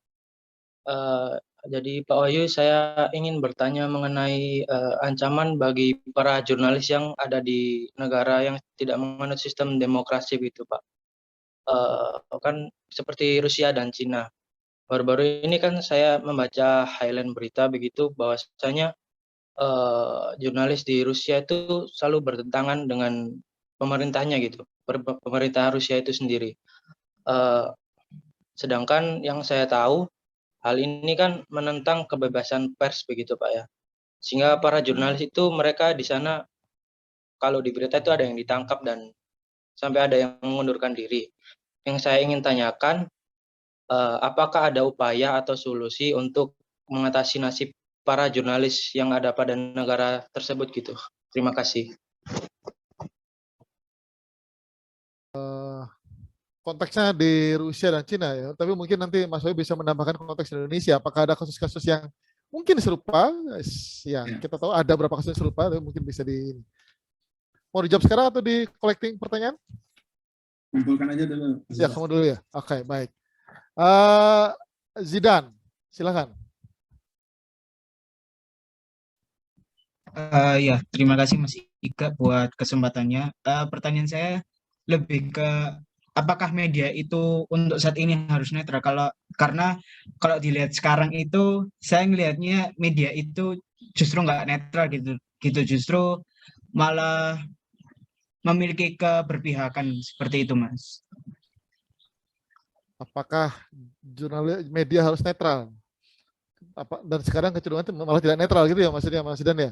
Jadi Pak Wahyu, saya ingin bertanya mengenai ancaman bagi para jurnalis yang ada di negara yang tidak menganut sistem demokrasi gitu, Pak. Kan seperti Rusia dan Cina. Baru-baru ini kan saya membaca headline berita begitu bahwasanya jurnalis di Rusia itu selalu bertentangan dengan pemerintahnya gitu, pemerintah Rusia itu sendiri. Sedangkan yang saya tahu hal ini kan menentang kebebasan pers begitu Pak ya. Sehingga para jurnalis itu mereka di sana kalau di berita itu ada yang ditangkap dan sampai ada yang mengundurkan diri. Yang saya ingin tanyakan, apakah ada upaya atau solusi untuk mengatasi nasib para jurnalis yang ada pada negara tersebut gitu. Terima kasih. Konteksnya di Rusia dan Cina ya, tapi mungkin nanti Mas Wahyu bisa menambahkan konteks Indonesia. Apakah ada kasus-kasus yang mungkin serupa? Ya, kita tahu ada beberapa kasus yang serupa, tapi mungkin bisa di. Mau dijawab sekarang atau di collecting pertanyaan? Kumpulkan aja dulu. Ya, kamu dulu ya. Oke, baik. Zidan, silakan. Ya, terima kasih Mas Ika buat kesempatannya. Pertanyaan saya lebih ke apakah media itu untuk saat ini harus netral? Karena kalau dilihat sekarang itu saya ngelihatnya media itu justru nggak netral gitu justru malah memiliki keberpihakan seperti itu, Mas. Apakah jurnalis media harus netral? Dan sekarang kecenderungan malah tidak netral gitu ya maksudnya Mas Zidan ya?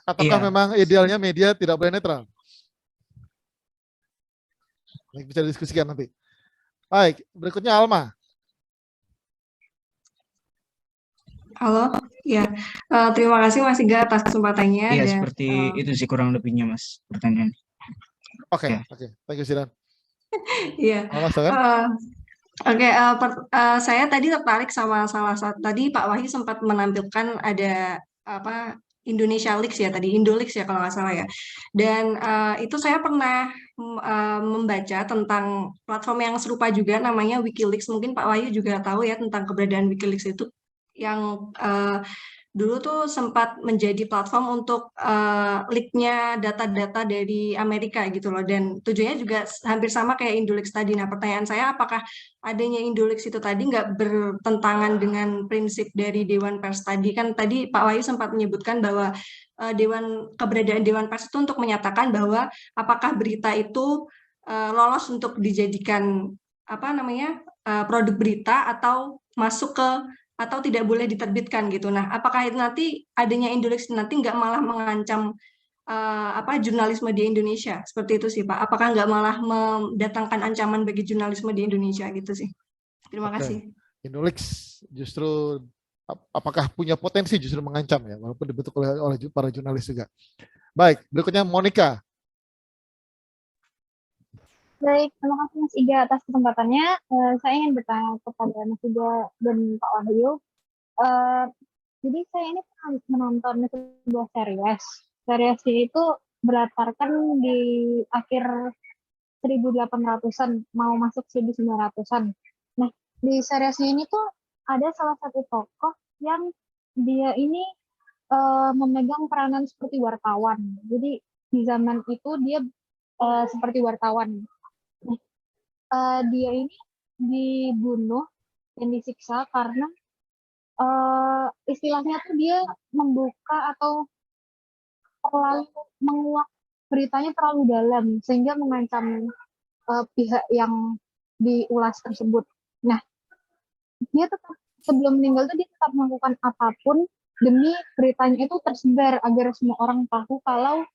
Ataukah memang idealnya media tidak boleh netral? Baik, bisa didiskusikan nanti. Baik, berikutnya Alma. Halo, ya. Terima kasih Mas Iga atas kesempatannya. Iya, dan, seperti itu sih kurang lebihnya Mas pertanyaan. Oke. Thank you Zidan. Iya. Saya tadi tertarik sama salah satu tadi Pak Wahyu sempat menampilkan ada Indonesia Leaks ya tadi, Indoleaks ya kalau nggak salah ya. Dan itu saya pernah membaca tentang platform yang serupa juga namanya WikiLeaks. Mungkin Pak Wahyu juga tahu ya tentang keberadaan WikiLeaks itu yang dulu tuh sempat menjadi platform untuk leak-nya data-data dari Amerika gitu loh. Dan tujuannya juga hampir sama kayak Indoleaks tadi. Nah pertanyaan saya apakah adanya Indoleaks itu tadi nggak bertentangan dengan prinsip dari Dewan Pers tadi? Kan tadi Pak Wahyu sempat menyebutkan bahwa keberadaan Dewan Pers itu untuk menyatakan bahwa apakah berita itu lolos untuk dijadikan produk berita atau masuk ke atau tidak boleh diterbitkan gitu. Nah, apakah itu nanti adanya Indoleaks nanti nggak malah mengancam jurnalisme di Indonesia? Seperti itu sih Pak. Apakah nggak malah mendatangkan ancaman bagi jurnalisme di Indonesia gitu sih? Terima kasih. Indoleaks justru apakah punya potensi justru mengancam ya, walaupun dibentuk oleh para jurnalis juga. Baik, berikutnya Monica. Baik, terima kasih Mas Iga atas kesempatannya. Saya ingin bertanya kepada Mas Iga dan Pak Wahyu. Jadi saya ini pernah menonton sebuah series. Series itu berlatarkan di akhir 1800-an, mau masuk 1900-an. Nah, di seriesnya ini tuh ada salah satu tokoh yang dia ini memegang peranan seperti wartawan. Jadi di zaman itu dia seperti wartawan. Dia ini dibunuh dan disiksa karena istilahnya tuh dia membuka atau terlalu menguak beritanya terlalu dalam sehingga mengancam pihak yang diulas tersebut. Nah, dia tetap sebelum meninggal tuh dia tetap melakukan apapun demi beritanya itu tersebar agar semua orang tahu kalau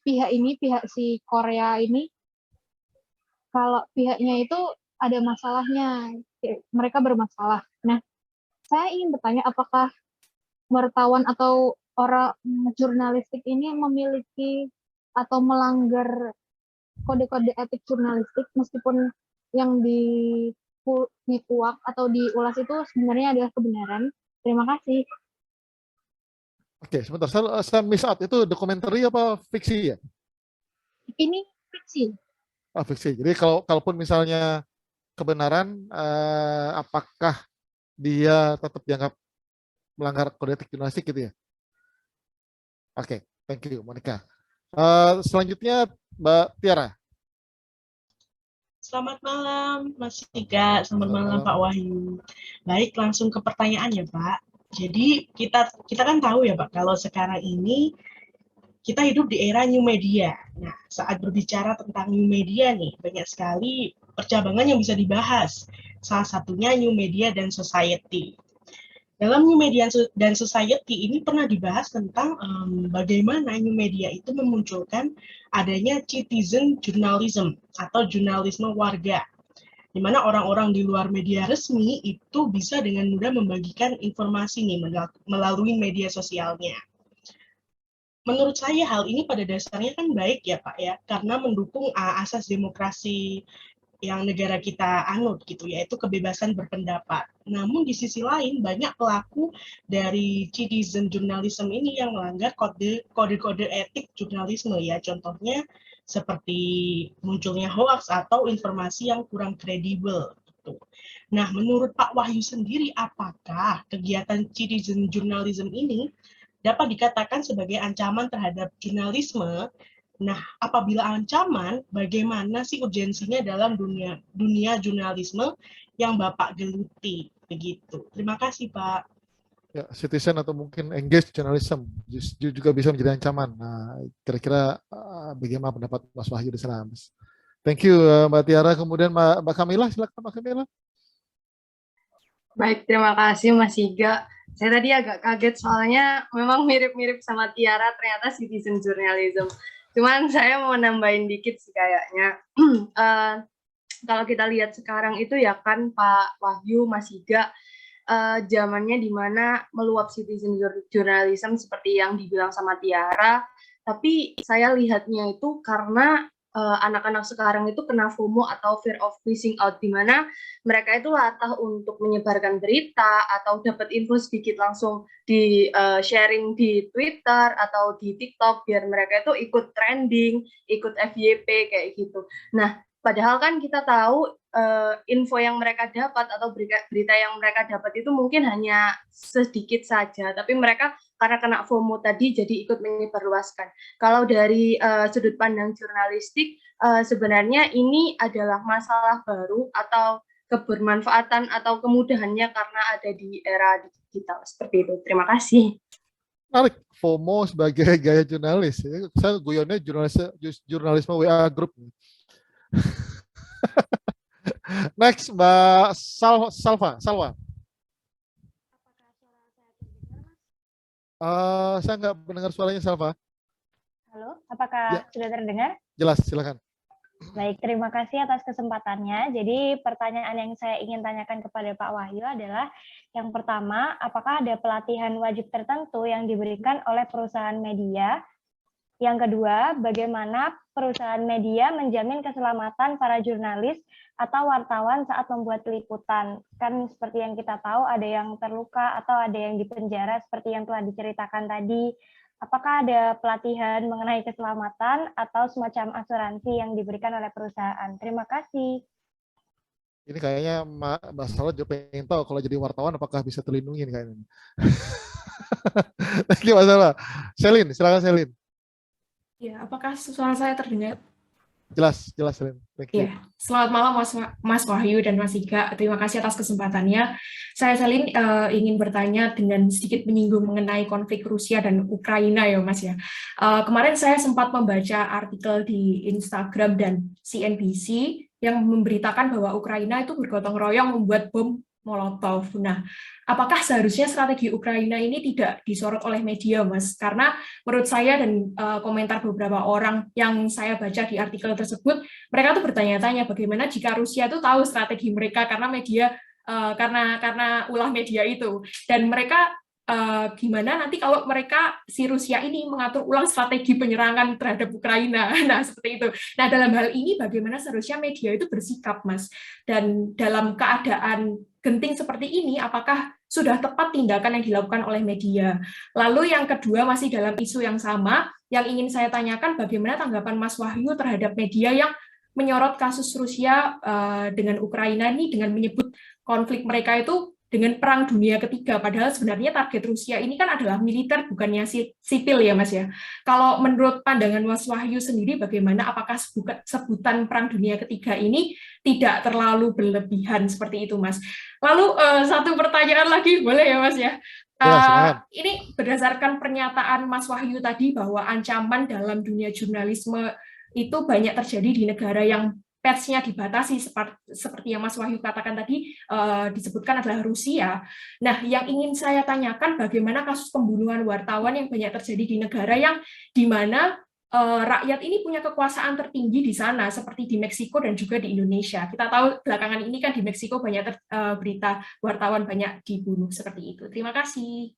pihak si Korea ini kalau pihaknya itu ada masalahnya, mereka bermasalah. Nah, saya ingin bertanya apakah wartawan atau orang jurnalistik ini memiliki atau melanggar kode-kode etik jurnalistik meskipun yang dikuak atau diulas itu sebenarnya adalah kebenaran? Terima kasih. Oke, sebentar. Saya miss out. Itu documentary apa fiksi ya? Ini fiksi. Fiksi. Jadi kalaupun misalnya kebenaran, apakah dia tetap dianggap melanggar kode etik jurnalistik gitu ya? Oke, thank you, Monica. Selanjutnya, Mbak Tiara. Selamat malam, Mas Ika. Selamat malam, Pak Wahyu. Baik, langsung ke pertanyaan ya, Pak. Jadi kita kan tahu ya, Pak, kalau sekarang ini kita hidup di era new media. Nah, saat berbicara tentang new media nih, banyak sekali percabangan yang bisa dibahas. Salah satunya new media dan society. Dalam new media dan society ini pernah dibahas tentang bagaimana new media itu memunculkan adanya citizen journalism atau jurnalisme warga, di mana orang-orang di luar media resmi itu bisa dengan mudah membagikan informasi nih melalui media sosialnya. Menurut saya hal ini pada dasarnya kan baik ya Pak ya, karena mendukung asas demokrasi yang negara kita anut gitu, yaitu kebebasan berpendapat. Namun di sisi lain banyak pelaku dari citizen journalism ini yang melanggar kode-kode etik jurnalisme ya, contohnya seperti munculnya hoax atau informasi yang kurang kredibel gitu. Nah, menurut Pak Wahyu sendiri, apakah kegiatan citizen journalism ini dapat dikatakan sebagai ancaman terhadap jurnalisme? Nah, apabila ancaman, bagaimana sih urgensinya dalam dunia jurnalisme yang Bapak geluti? Begitu. Terima kasih, Pak. Ya, citizen atau mungkin engaged journalism juga bisa menjadi ancaman. Nah, kira-kira bagaimana pendapat Mas Wahyu di sana? Thank you, Mbak Tiara. Kemudian Mbak Kamila, silakan Mbak Kamila. Baik, terima kasih Mas Iga. Saya tadi agak kaget soalnya memang mirip-mirip sama Tiara, ternyata citizen journalism. Cuman saya mau nambahin dikit sih kayaknya. Kalau kita lihat sekarang itu ya kan Pak Wahyu, Mas Iga, zamannya dimana meluap citizen journalism seperti yang dibilang sama Tiara. Tapi saya lihatnya itu karena anak-anak sekarang itu kena FOMO atau fear of missing out, di mana mereka itu latah untuk menyebarkan berita atau dapat info sedikit langsung di sharing di Twitter atau di TikTok biar mereka itu ikut trending, ikut FYP kayak gitu. Nah, padahal kan kita tahu info yang mereka dapat atau berita yang mereka dapat itu mungkin hanya sedikit saja, tapi mereka karena kena FOMO tadi jadi ikut menyebarluaskan. Kalau dari sudut pandang jurnalistik, sebenarnya ini adalah masalah baru atau kebermanfaatan atau kemudahannya karena ada di era digital seperti itu. Terima kasih. Menarik, FOMO sebagai gaya jurnalis. Saya guyonnya jurnalisme WA Group. Next, Mbak Salva. Saya nggak mendengar suaranya, Salva. Halo, apakah sudah terdengar? Jelas, silakan. Baik, terima kasih atas kesempatannya. Jadi pertanyaan yang saya ingin tanyakan kepada Pak Wahyu adalah, yang pertama, apakah ada pelatihan wajib tertentu yang diberikan oleh perusahaan media? Yang kedua, bagaimana perusahaan media menjamin keselamatan para jurnalis atau wartawan saat membuat liputan? Kan seperti yang kita tahu ada yang terluka atau ada yang dipenjara seperti yang telah diceritakan tadi. Apakah ada pelatihan mengenai keselamatan atau semacam asuransi yang diberikan oleh perusahaan? Terima kasih. Ini kayaknya Mbak Salwa juga pengen tahu kalau jadi wartawan apakah bisa terlindungi kayaknya. Thank you, Mbak Salwa. Selin, silakan Selin. Ya, apakah suara saya terdengar? Jelas, Selin. Thank you. Ya, selamat malam Mas Wahyu dan Mas Ika. Terima kasih atas kesempatannya. Saya Selin ingin bertanya dengan sedikit menyinggung mengenai konflik Rusia dan Ukraina ya Mas ya. Kemarin saya sempat membaca artikel di Instagram dan CNBC yang memberitakan bahwa Ukraina itu bergotong royong membuat bom Molotov. Nah, apakah seharusnya strategi Ukraina ini tidak disorot oleh media, Mas? Karena menurut saya dan komentar beberapa orang yang saya baca di artikel tersebut, mereka tuh bertanya-tanya bagaimana jika Rusia itu tahu strategi mereka karena media karena ulah media itu, dan mereka gimana nanti kalau mereka si Rusia ini mengatur ulang strategi penyerangan terhadap Ukraina. Nah, seperti itu. Nah, dalam hal ini bagaimana seharusnya media itu bersikap, Mas? Dan dalam keadaan genting seperti ini, apakah sudah tepat tindakan yang dilakukan oleh media? Lalu yang kedua, masih dalam isu yang sama, yang ingin saya tanyakan bagaimana tanggapan Mas Wahyu terhadap media yang menyorot kasus Rusia dengan Ukraina ini dengan menyebut konflik mereka itu dengan Perang Dunia Ketiga, padahal sebenarnya target Rusia ini kan adalah militer, bukannya sipil ya Mas ya. Kalau menurut pandangan Mas Wahyu sendiri bagaimana, apakah sebutan Perang Dunia Ketiga ini tidak terlalu berlebihan seperti itu Mas? Lalu satu pertanyaan lagi, boleh ya Mas ya? Ini berdasarkan pernyataan Mas Wahyu tadi bahwa ancaman dalam dunia jurnalisme itu banyak terjadi di negara yang persnya dibatasi, seperti yang Mas Wahyu katakan tadi, disebutkan adalah Rusia. Nah, yang ingin saya tanyakan bagaimana kasus pembunuhan wartawan yang banyak terjadi di negara yang di mana rakyat ini punya kekuasaan tertinggi di sana, seperti di Meksiko dan juga di Indonesia. Kita tahu belakangan ini kan di Meksiko banyak berita wartawan banyak dibunuh seperti itu. Terima kasih.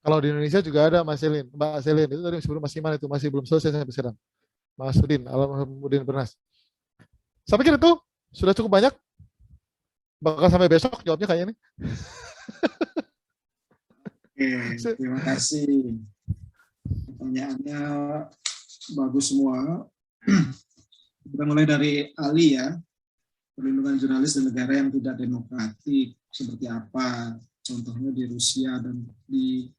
Kalau di Indonesia juga ada Mbak Selin, itu tadi sebelum Mas Iman itu masih belum selesai sampai sekarang. Mas Udin, Alhamdulillah Bernas. Saya pikir itu sudah cukup banyak. Bakal sampai besok jawabnya kayaknya nih. Oke, terima kasih. Pertanyaannya bagus semua. Kita mulai dari Ali ya. Perlindungan jurnalis di negara yang tidak demokratik seperti apa? Contohnya di Rusia dan di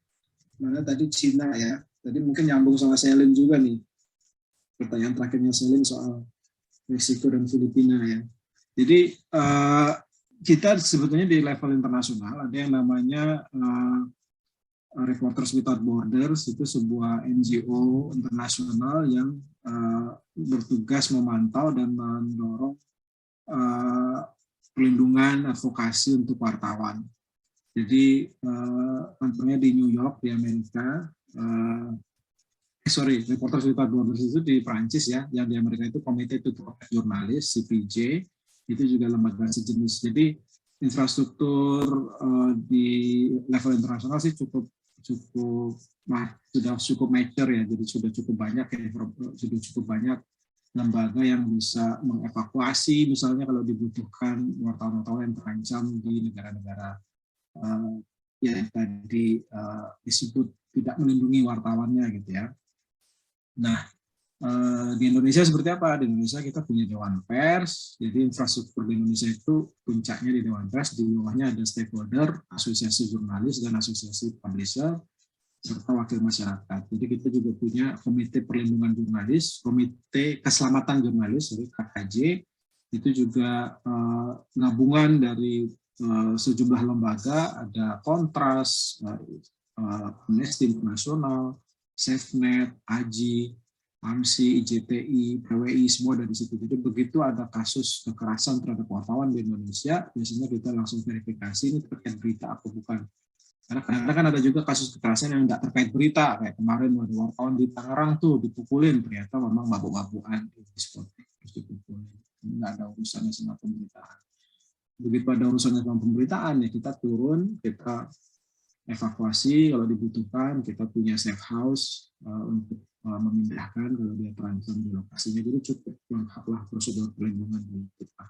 mana tadi Cina ya. Tadi mungkin nyambung sama Selin juga nih. Pertanyaan terakhirnya Selin soal Meksiko dan Filipina ya. Jadi kita sebetulnya di level internasional ada yang namanya Reporters Without Borders, itu sebuah NGO internasional yang bertugas memantau dan mendorong perlindungan advokasi untuk wartawan. Jadi kantornya di New York di Amerika. Reporters Without Borders itu di Prancis ya, yang di Amerika itu Committee to Protect Journalists, CPJ, itu juga lembaga sejenis. Jadi infrastruktur di level internasional sih sudah cukup mature ya, jadi sudah cukup banyak lembaga yang bisa mengevakuasi, misalnya kalau dibutuhkan wartawan-wartawan yang terancam di negara-negara yang tadi disebut tidak melindungi wartawannya gitu ya. Nah, di Indonesia seperti apa? Di Indonesia kita punya Dewan Pers, jadi infrastruktur di Indonesia itu puncaknya di Dewan Pers, di bawahnya ada stakeholder, asosiasi jurnalis dan asosiasi publisher, serta wakil masyarakat. Jadi kita juga punya Komite Perlindungan Jurnalis, Komite Keselamatan Jurnalis, KKJ, itu juga gabungan dari sejumlah lembaga, ada Kontras, Amnesty International, SafeNet, AJI, AMSI, IJTI, PWI, semua dari situ. Jadi begitu ada kasus kekerasan terhadap wartawan di Indonesia, biasanya kita langsung verifikasi ini terkait berita atau bukan. Karena kadang-kadang ada juga kasus kekerasan yang tidak terkait berita, kayak kemarin ada wartawan di Tangerang tuh dipukulin, ternyata memang mabuk-mabukan di diskotik terus dipukulin. Nggak ada urusannya sama pemberitaan. Begitu ada urusannya sama pemberitaan ya kita turun, kita evakuasi kalau dibutuhkan, kita punya safe house untuk memindahkan kalau dia terancam di lokasinya. Jadi cukup lengkaplah prosedur perlindungan di kita.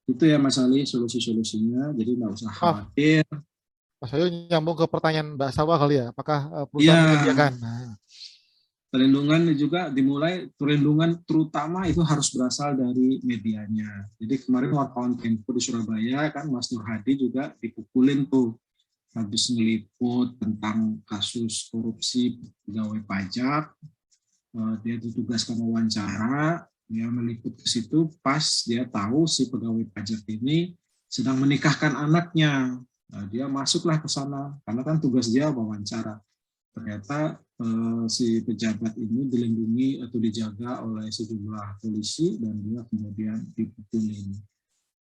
Itu ya Mas Ali solusi-solusinya, jadi nggak usah khawatir. Mas Ayu nyambung ke pertanyaan Mbak Sawa kali ya, apakah perusahaan menyediakan? Perlindungan juga dimulai, perlindungan terutama itu harus berasal dari medianya. Jadi kemarin wartawan Tempo di Surabaya kan Mas Nur Hadi juga dipukulin tuh habis meliput tentang kasus korupsi pegawai pajak. Dia ditugaskan wawancara, dia meliput ke situ pas dia tahu si pegawai pajak ini sedang menikahkan anaknya. Nah, dia masuklah ke sana karena kan tugas dia wawancara. Ternyata si pejabat ini dilindungi atau dijaga oleh sejumlah polisi dan dia kemudian dipukulin.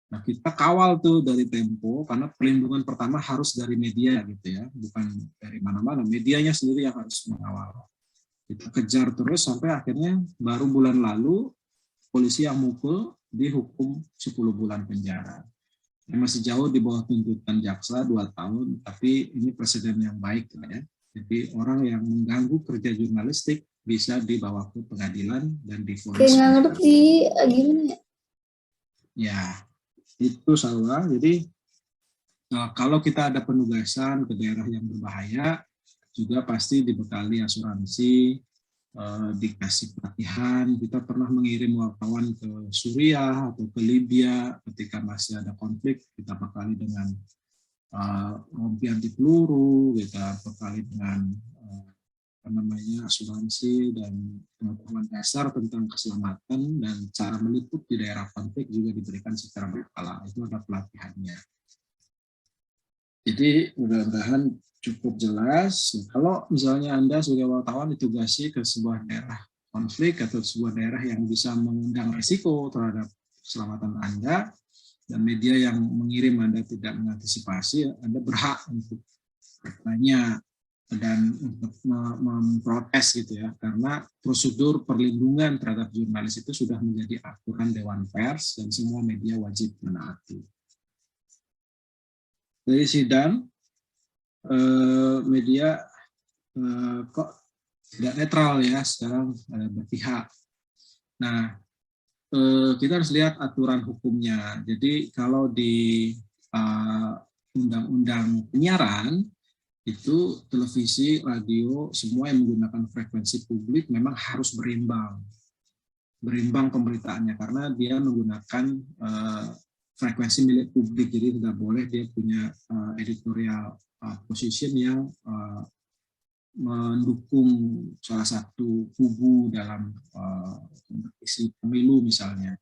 Nah, kita kawal tuh dari Tempo karena perlindungan pertama harus dari media gitu ya, bukan dari mana-mana, medianya sendiri yang harus mengawal. Kita kejar terus sampai akhirnya baru bulan lalu polisi yang mukul dihukum 10 bulan penjara. masih jauh di bawah tuntutan jaksa 2 tahun, tapi ini presiden yang baik ya. Jadi orang yang mengganggu kerja jurnalistik bisa dibawa ke pengadilan dan divonis. Kayak nggak ngerti gimana ya? Ya, itu salah. Jadi kalau kita ada penugasan ke daerah yang berbahaya, juga pasti dibekali asuransi, dikasih pelatihan. Kita pernah mengirim wartawan ke Suriah atau ke Libya ketika masih ada konflik, kita bekali dengan rompi anti peluru, kita bekali dengan asuransi dan pengetahuan dasar tentang keselamatan dan cara meliput di daerah konflik juga diberikan secara berkala. Itu ada pelatihannya. Jadi mudah-mudahan cukup jelas. Kalau misalnya Anda sebagai wartawan ditugasi ke sebuah daerah konflik atau sebuah daerah yang bisa mengundang risiko terhadap keselamatan Anda, dan media yang mengirim Anda tidak mengantisipasi, Anda berhak untuk bertanya dan untuk memprotes gitu ya, karena prosedur perlindungan terhadap jurnalis itu sudah menjadi aturan Dewan Pers dan semua media wajib menaati. Dari sidang, media kok tidak netral ya, sekarang ada berpihak. Nah, kita harus lihat aturan hukumnya. Jadi kalau di Undang-Undang Penyiaran, itu televisi, radio, semua yang menggunakan frekuensi publik memang harus berimbang pemberitaannya, karena dia menggunakan frekuensi milik publik, jadi tidak boleh dia punya editorial position yang mendukung salah satu kubu dalam kompetisi pemilu misalnya.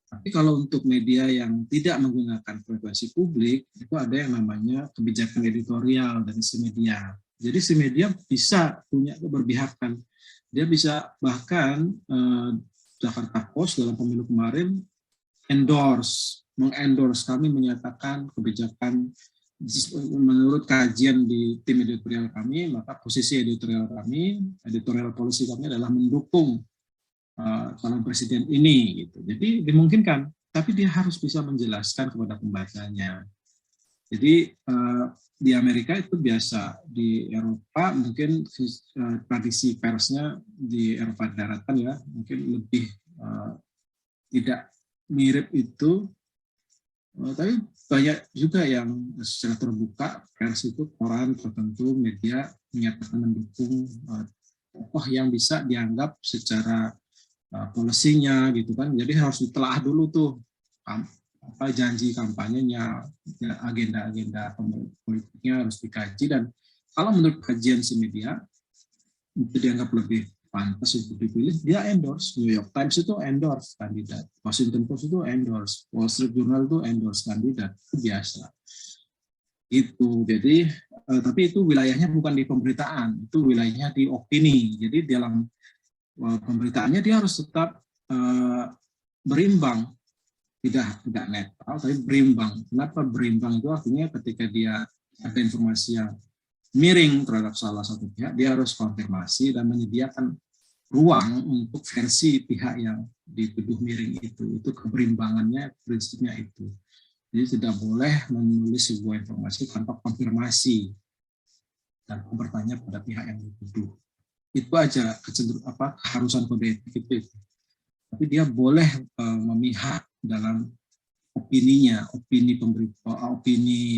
Tapi kalau untuk media yang tidak menggunakan frekuensi publik, itu ada yang namanya kebijakan editorial dari si media. Jadi si media bisa punya keberpihakan. Dia bisa bahkan Jakarta Post dalam pemilu kemarin mengendorse kami, menyatakan kebijakan menurut kajian di tim editorial kami, maka posisi editorial policy kami adalah mendukung calon presiden ini gitu. Jadi dimungkinkan, tapi dia harus bisa menjelaskan kepada pembacanya. Jadi di Amerika itu biasa, di Eropa mungkin tradisi persnya di Eropa daratan ya mungkin lebih tidak mirip itu, tapi banyak juga yang secara terbuka pers itu, koran tertentu, media menyatakan mendukung tokoh yang bisa dianggap secara polisinya gitu kan. Jadi harus ditelaah dulu tuh apa janji kampanyenya, agenda-agenda politiknya harus dikaji, dan kalau menurut kajian si media itu dianggap lebih pantas untuk dipilih, dia endorse. New York Times itu endorse kandidat, Washington Post itu endorse, Wall Street Journal itu endorse kandidat, itu biasa. Itu jadi tapi itu wilayahnya bukan di pemberitaan, itu wilayahnya di opini. Jadi dalam pemberitaannya dia harus tetap berimbang, tidak netral tapi berimbang. Kenapa berimbang? Itu artinya ketika dia ada informasi yang miring terhadap salah satu pihak, dia harus konfirmasi dan menyediakan ruang untuk versi pihak yang dituduh miring itu keberimbangannya, prinsipnya itu. Jadi tidak boleh menulis sebuah informasi tanpa konfirmasi dan bertanya pada pihak yang dituduh. Itu aja keharusan kode etik itu. Tapi dia boleh memihak dalam opininya, opini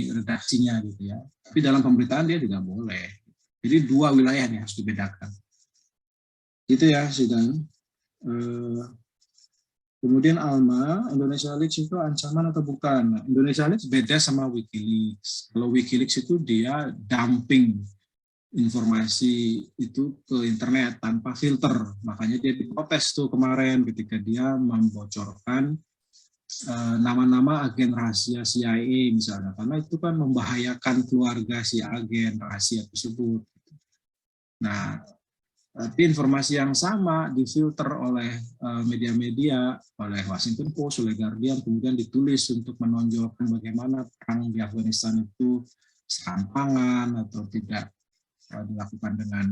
redaksinya gitu ya. Tapi dalam pemberitaan dia tidak boleh. Jadi dua wilayah yang harus dibedakan. Itu ya sidang. Kemudian Alma, Indonesia Leaks itu ancaman atau bukan? Nah, Indonesia Leaks beda sama WikiLeaks. Kalau WikiLeaks itu dia dumping informasi itu ke internet tanpa filter, makanya dia diprotes tuh kemarin ketika dia membocorkan nama-nama agen rahasia CIA misalnya, karena itu kan membahayakan keluarga si agen rahasia tersebut. Nah, tapi informasi yang sama difilter oleh media-media, oleh Washington Post, oleh Guardian, kemudian ditulis untuk menonjolkan bagaimana perang di Afghanistan itu serampangan atau tidak dilakukan dengan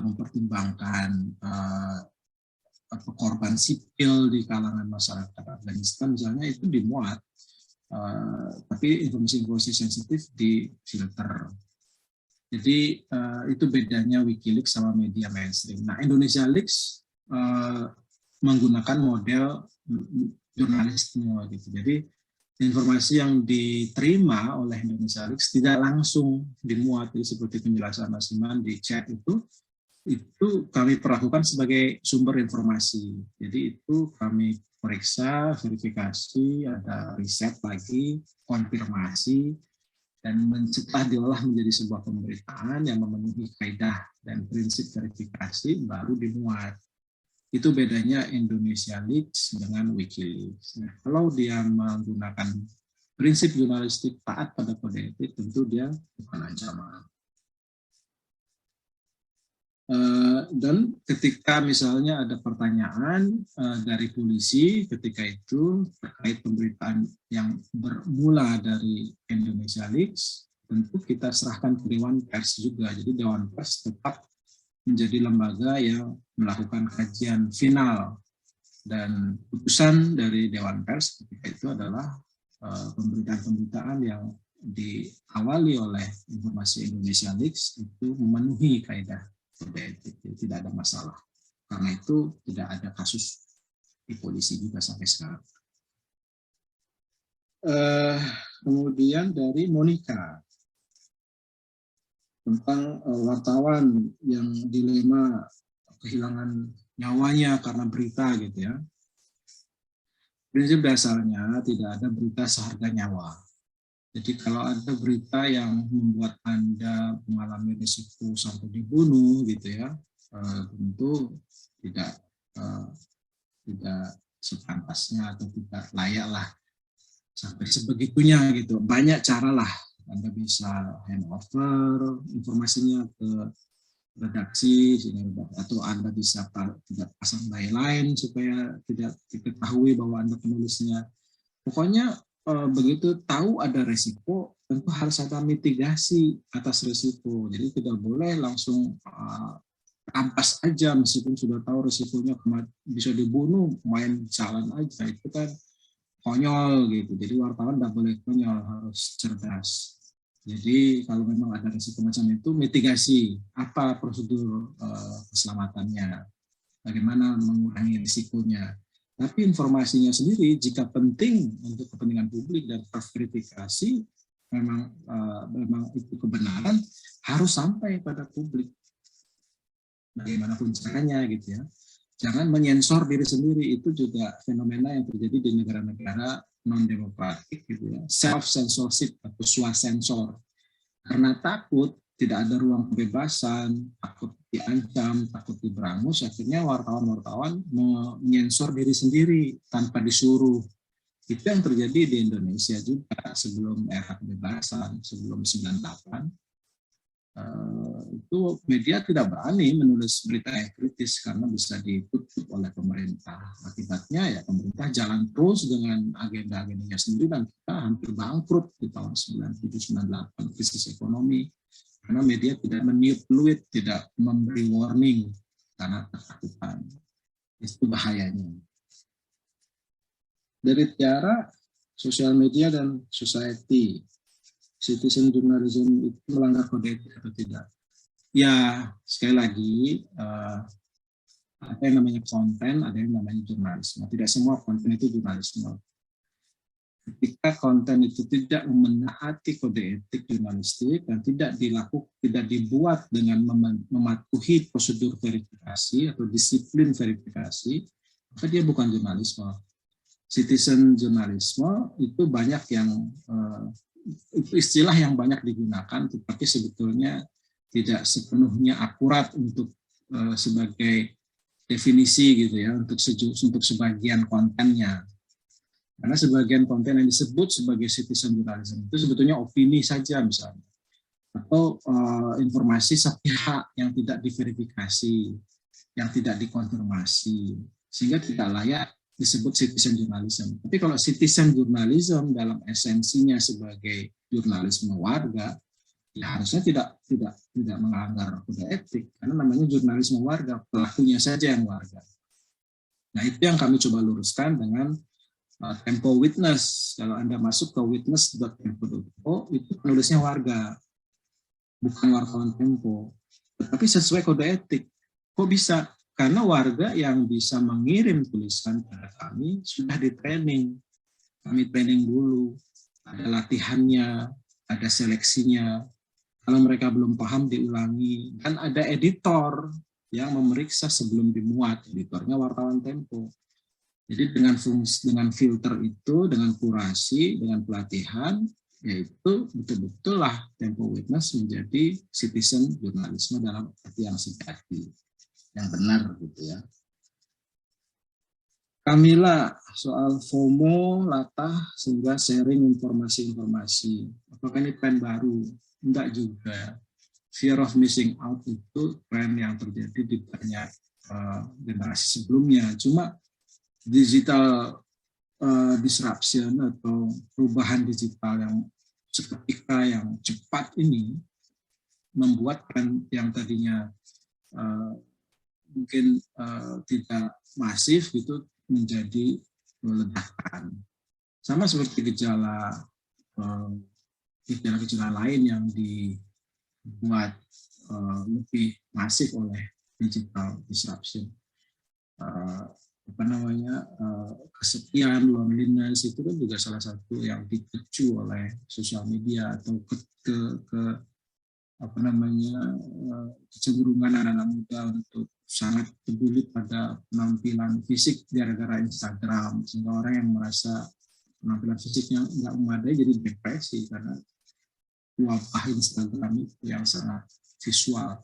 mempertimbangkan korban sipil di kalangan masyarakat Afghanistan misalnya itu dimuat, tapi informasi-informasi sensitif difilter. Jadi itu bedanya WikiLeaks sama media mainstream. Nah, Indonesia Leaks menggunakan model jurnalisme gitu. Jadi informasi yang diterima oleh Indonesia Leaks tidak langsung dimuat, jadi seperti penjelasan Mas Iman di chat itu kami perlakukan sebagai sumber informasi. Jadi itu kami periksa, verifikasi, ada riset lagi, konfirmasi, dan setelah diolah menjadi sebuah pemberitaan yang memenuhi kaidah dan prinsip verifikasi baru dimuat. Itu bedanya Indonesia Leaks dengan WikiLeaks. Nah, kalau dia menggunakan prinsip jurnalistik taat pada kode etik, tentu dia bukan ancaman. Dan ketika misalnya ada pertanyaan dari polisi ketika itu terkait pemberitaan yang bermula dari Indonesia Leaks, tentu kita serahkan ke Dewan Pers juga. Jadi Dewan Pers tetap menjadi lembaga yang melakukan kajian final, dan putusan dari Dewan Pers ketika itu adalah pemberitaan-pemberitaan yang diawali oleh informasi Indonesia Leaks itu memenuhi kaidah kode etik, tidak ada masalah. Karena itu tidak ada kasus di polisi juga sampai sekarang. Kemudian dari Monica tentang wartawan yang dilema kehilangan nyawanya karena berita gitu ya. Prinsip dasarnya tidak ada berita seharga nyawa. Jadi kalau ada berita yang membuat Anda mengalami risiko sampai dibunuh gitu ya, tentu tidak sepantasnya atau tidak layak lah sampai sebegitunya gitu. Banyak cara lah Anda bisa handover informasinya ke redaksi atau Anda bisa tidak pasang line supaya tidak diketahui bahwa Anda penulisnya. Pokoknya begitu tahu ada resiko, tentu harus ada mitigasi atas resiko. Jadi tidak boleh langsung rampas aja meskipun sudah tahu resikonya bisa dibunuh, main jalan aja. Itu kan konyol gitu. Jadi wartawan tidak boleh konyol, harus cerdas. Jadi kalau memang ada resiko macam itu, mitigasi. Apa prosedur keselamatannya? Bagaimana mengurangi risikonya? Tapi informasinya sendiri jika penting untuk kepentingan publik dan terverifikasi memang itu kebenaran harus sampai pada publik. Bagaimanapun caranya gitu ya. Jangan menyensor diri sendiri, itu juga fenomena yang terjadi di negara-negara non demokratik gitu ya. Self censorship atau swasensor. Karena takut tidak ada ruang kebebasan, takut diancam, takut diberangus, akhirnya wartawan-wartawan menyensor diri sendiri tanpa disuruh. Itu yang terjadi di Indonesia juga sebelum era kebebasan, sebelum 98. Itu media tidak berani menulis berita yang kritis karena bisa ditutup oleh pemerintah. Akibatnya ya pemerintah jalan terus dengan agenda-agendanya sendiri dan kita hampir bangkrut di tahun 97-98, krisis ekonomi. Karena media tidak meniup peluit, tidak memberi warning karena ketakutan. Itu bahayanya. Dari Tiara, sosial media dan society, citizen journalism itu melanggar kode etik atau tidak? Ya, sekali lagi, ada yang namanya konten, ada yang namanya jurnalisme. Tidak semua konten itu jurnalisme. Ketika konten itu tidak menaati kode etik jurnalistik dan tidak dibuat dengan mematuhi prosedur verifikasi atau disiplin verifikasi, maka dia bukan jurnalisme. Citizen jurnalisme itu banyak yang itu istilah yang banyak digunakan, tetapi sebetulnya tidak sepenuhnya akurat untuk sebagai definisi gitu ya, untuk sebagian kontennya. Karena sebagian konten yang disebut sebagai citizen journalism itu sebetulnya opini saja misalnya. Atau informasi sepihak yang tidak diverifikasi, yang tidak dikonfirmasi. Sehingga tidak layak disebut citizen journalism. Tapi kalau citizen journalism dalam esensinya sebagai jurnalisme warga, ya harusnya tidak melanggar kode etik. Karena namanya jurnalisme warga, pelakunya saja yang warga. Nah, itu yang kami coba luruskan dengan Tempo Witness. Kalau Anda masuk ke witness.tempo.info, itu penulisnya warga, bukan wartawan Tempo. Tetapi sesuai kode etik. Kok bisa? Karena warga yang bisa mengirim tulisan pada kami sudah di training. Kami training dulu, ada latihannya, ada seleksinya. Kalau mereka belum paham diulangi. Dan ada editor yang memeriksa sebelum dimuat. Editornya wartawan Tempo. Jadi dengan filter itu, dengan kurasi, dengan pelatihan, yaitu betul-betul lah Tempo Witness menjadi citizen jurnalisme dalam arti yang sejati, yang benar gitu ya. Kamila, soal FOMO, latah, sehingga sharing informasi-informasi. Apakah ini tren baru? Enggak juga. Fear of missing out itu tren yang terjadi di banyak generasi sebelumnya. Cuma digital disruption atau perubahan digital yang seketika yang cepat ini membuat tren yang tadinya mungkin tidak masif gitu menjadi ledakan. Sama seperti gejala lain yang dibuat lebih masif oleh digital disruption. Kesepian, loneliness itu kan juga salah satu yang dipicu oleh sosial media atau kecenderungan anak-anak muda untuk sangat peduli pada penampilan fisik gara-gara Instagram, sehingga orang yang merasa penampilan fisiknya nggak memadai jadi depresi karena wabah Instagram itu yang sangat visual.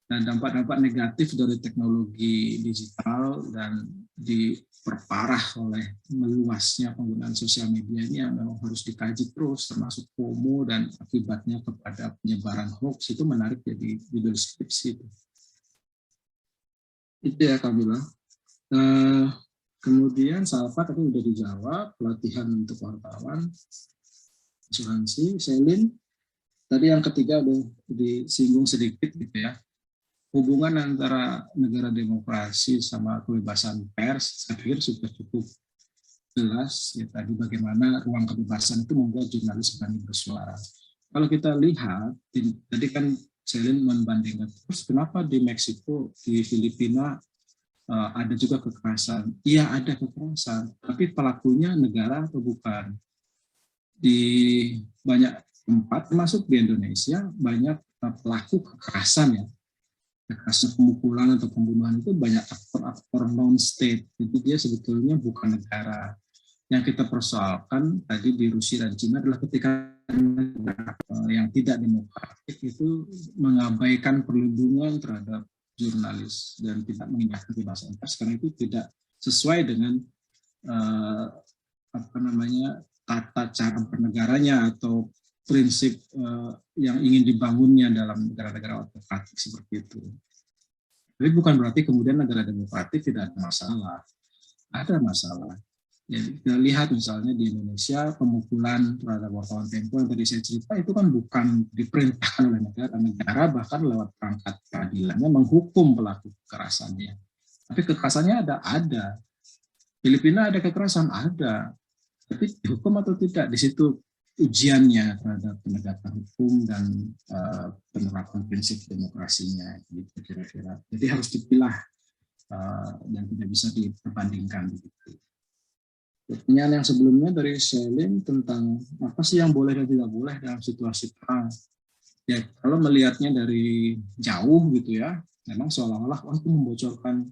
Dan dampak-dampak negatif dari teknologi digital dan diperparah oleh meluasnya penggunaan sosial media ini yang memang harus dikaji terus, termasuk FOMO dan akibatnya kepada penyebaran hoax. Itu menarik jadi judul skripsi itu. Itu ya Kamila. Kemudian Salva tadi sudah dijawab, pelatihan untuk wartawan, asuransi. Selin, tadi yang ketiga udah disinggung sedikit gitu ya. Hubungan antara negara demokrasi sama kebebasan pers, saya pikir sudah cukup jelas ya, tadi bagaimana ruang kebebasan itu membuat jurnalis berani bersuara. Kalau kita lihat, tadi kan Selin membandingkan, terus kenapa di Meksiko, di Filipina ada juga kekerasan? Iya ada kekerasan, tapi pelakunya negara atau bukan? Di banyak tempat, termasuk di Indonesia, banyak pelaku kekerasan ya. Kasus pemukulan atau pembunuhan itu banyak aktor-aktor non-state, jadi dia sebetulnya bukan negara. Yang kita persoalkan tadi di Rusia dan Cina adalah ketika negara yang tidak demokratik itu mengabaikan perlindungan terhadap jurnalis dan tidak mengindahkan kebebasan pers, karena itu tidak sesuai dengan tata cara bernegaranya atau prinsip yang ingin dibangunnya dalam negara-negara autokratik seperti itu. Jadi bukan berarti kemudian negara demokratik tidak ada masalah. Ada masalah. Ya, kita lihat misalnya di Indonesia pemukulan terhadap wartawan Tempo yang tadi saya cerita itu kan bukan diperintahkan oleh negara bahkan lewat perangkat peradilannya menghukum pelaku kekerasannya. Tapi kekerasannya ada. Filipina ada kekerasan, ada. Tapi dihukum atau tidak, di situ ujiannya terhadap penegakan hukum dan penerapan prinsip demokrasinya gitu kira-kira. Jadi harus dipilah dan tidak bisa diperbandingkan begitu. Pertanyaan yang sebelumnya dari Selin tentang apa sih yang boleh dan tidak boleh dalam situasi perang. Ya kalau melihatnya dari jauh gitu ya, memang seolah-olah itu membocorkan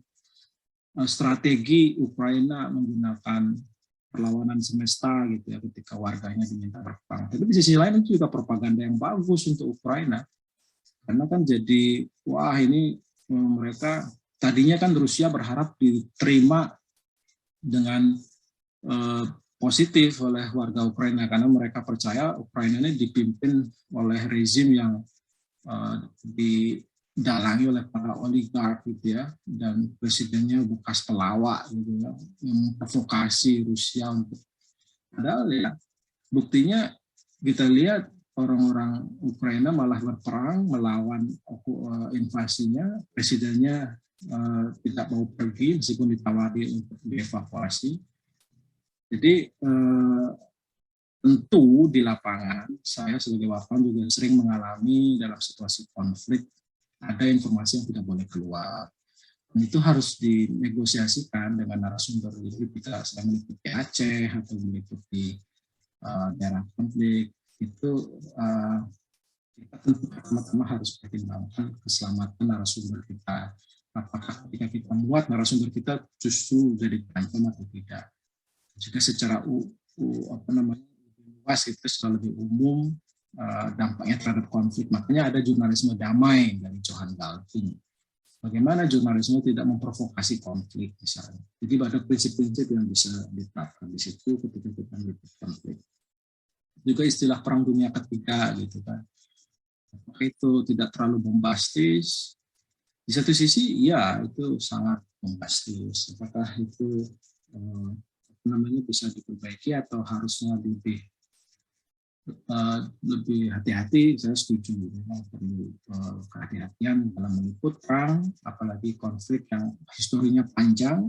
strategi Ukraina menggunakan perlawanan semesta gitu ya ketika warganya diminta berperang. Tapi di sisi lain itu juga propaganda yang bagus untuk Ukraina. Karena kan jadi wah ini mereka tadinya kan Rusia berharap diterima dengan positif oleh warga Ukraina karena mereka percaya Ukraina ini dipimpin oleh rezim yang didalangi oleh para oligark gitu ya, dan presidennya bekas pelawak gitu ya, yang memprovokasi Rusia untuk padahal ya buktinya kita lihat orang-orang Ukraina malah berperang melawan invasinya, presidennya tidak mau pergi meskipun ditawari untuk dievakuasi. Jadi tentu di lapangan saya sebagai wartawan juga sering mengalami dalam situasi konflik ada informasi yang tidak boleh keluar. Dan itu harus dinegosiasikan dengan narasumber. Jadi kita sedang meliputi Aceh atau meliputi daerah konflik, itu kita tentu pertama-tama harus pertimbangkan keselamatan narasumber kita. Apakah ketika kita muat narasumber kita justru jadi terancam atau tidak. Jika secara luas itu secara lebih umum dampaknya terhadap konflik. Makanya ada jurnalisme damai dari Johan Galvin. Bagaimana jurnalisme tidak memprovokasi konflik misalnya. Jadi ada prinsip-prinsip yang bisa diterapkan di situ ketika kita meliput konflik. Juga istilah perang dunia ketiga gitu kan. Apakah itu tidak terlalu bombastis? Di satu sisi iya itu sangat bombastis. Apakah itu bisa diperbaiki atau harusnya lebih hati-hati? Saya setuju, memang perlu kehati-hatian dalam meliput perang, apalagi konflik yang historinya panjang.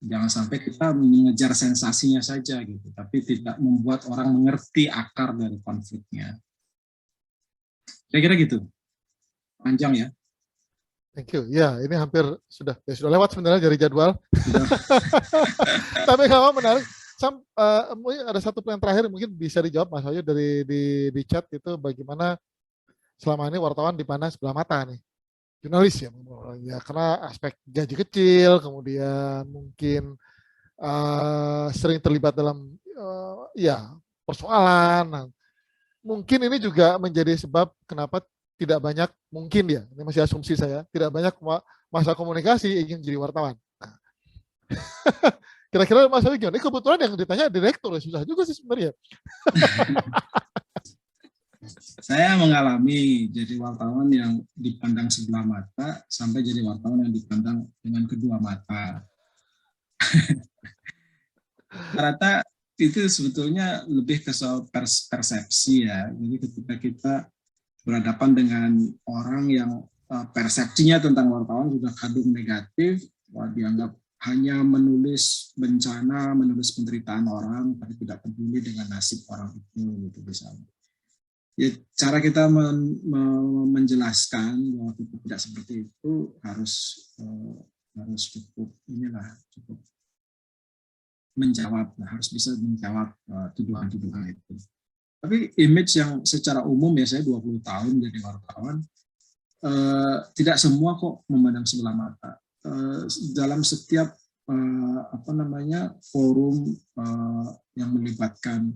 Jangan sampai kita mengejar sensasinya saja gitu, tapi tidak membuat orang mengerti akar dari konfliknya. Kira-kira gitu. Panjang ya. Thank you. Ya, ini hampir sudah lewat sebenarnya dari jadwal. Tapi kalau menarik, ada satu pertanyaan terakhir mungkin bisa dijawab Mas Wahyu dari di chat itu, bagaimana selama ini wartawan dipandang sebelah mata nih, jurnalis ya, karena aspek gaji kecil, kemudian mungkin sering terlibat dalam persoalan. Nah, mungkin ini juga menjadi sebab kenapa tidak banyak, mungkin ya, ini masih asumsi saya, tidak banyak masa komunikasi ingin jadi wartawan. Nah. Kira-kira Mas Wahyu gimana? Ini kebetulan yang ditanya direktur, susah juga sih sebenarnya. Saya mengalami jadi wartawan yang dipandang sebelah mata sampai jadi wartawan yang dipandang dengan kedua mata. Rata itu sebetulnya lebih ke soal persepsi ya. Jadi ketika kita berhadapan dengan orang yang persepsinya tentang wartawan sudah kadung negatif, dianggap hanya menulis bencana, menulis penderitaan orang, tapi tidak peduli dengan nasib orang itu, gitu misalnya. Ya, cara kita menjelaskan bahwa kita tidak seperti itu harus cukup menjawab, harus bisa menjawab tuduhan-tuduhan itu. Tapi image yang secara umum ya, saya 20 tahun jadi wartawan, tidak semua kok memandang sebelah mata. Dalam setiap forum yang melibatkan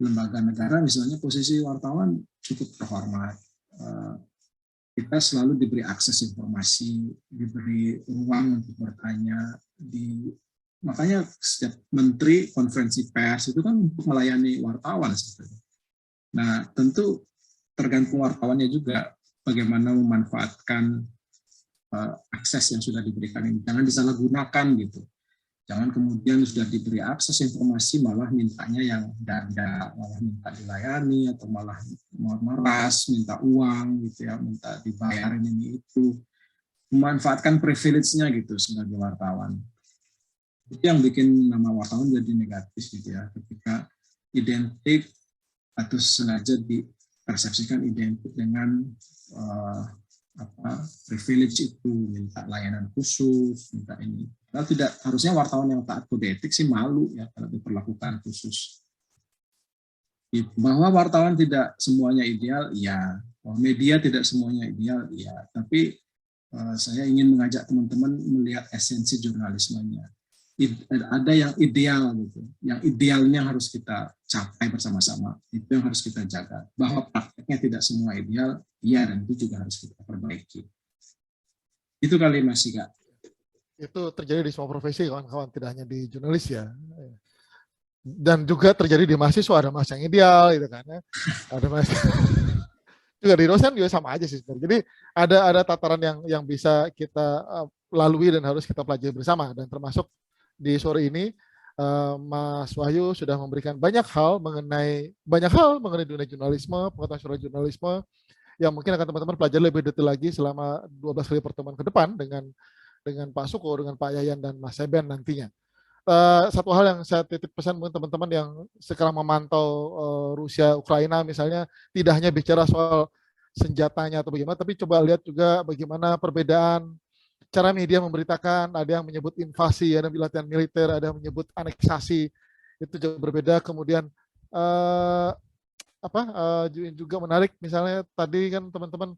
lembaga negara, misalnya posisi wartawan cukup terhormat. Kita selalu diberi akses informasi, diberi ruang untuk bertanya. Makanya setiap menteri konferensi pers itu kan untuk melayani wartawan sebetulnya. Nah, tentu tergantung wartawannya juga bagaimana memanfaatkan akses yang sudah diberikan ini. Jangan disalahgunakan gitu. Jangan kemudian sudah diberi akses informasi malah mintanya yang dada, malah minta dilayani atau malah meras, minta uang gitu ya, minta dibayarin ini itu. Memanfaatkan privilege-nya gitu sebagai wartawan. Itu yang bikin nama wartawan jadi negatif gitu ya. Ketika identik atau sengaja dipersepsikan identik dengan privilege itu, minta layanan khusus, minta ini. Kalau tidak, harusnya wartawan yang taat kode etik sih malu ya kalau diperlakukan khusus. Bahwa wartawan tidak semuanya ideal, ya. Bahwa media tidak semuanya ideal, ya. Tapi saya ingin mengajak teman-teman melihat esensi jurnalismenya. Ada yang ideal gitu, yang idealnya harus kita capai bersama-sama, itu yang harus kita jaga. Bahwa prakteknya tidak semua ideal, iya, dan itu juga harus kita perbaiki. Itu kali Mas Siga. Itu terjadi di semua profesi kawan-kawan, tidak hanya di jurnalis ya. Dan juga terjadi di mahasiswa, ada mas yang ideal gitu kan ya. Ada mas juga di dosen juga sama aja sih sebenarnya. Jadi ada tataran yang bisa kita lalui dan harus kita pelajari bersama, dan termasuk di sore ini Mas Wahyu sudah memberikan banyak hal mengenai dunia jurnalisme, pengetahuan jurnalisme yang mungkin akan teman-teman pelajari lebih detail lagi selama 12 kali pertemuan ke depan dengan dengan Pak Suko, dengan Pak Yayan dan Mas Seben nantinya. Satu hal yang saya titip pesan buat teman-teman yang sekarang memantau Rusia Ukraina misalnya, tidak hanya bicara soal senjatanya atau bagaimana, tapi coba lihat juga bagaimana perbedaan cara media memberitakan. Ada yang menyebut invasi, ada yang latihan militer, ada yang menyebut aneksasi, itu jauh berbeda. Kemudian juga menarik misalnya tadi kan teman-teman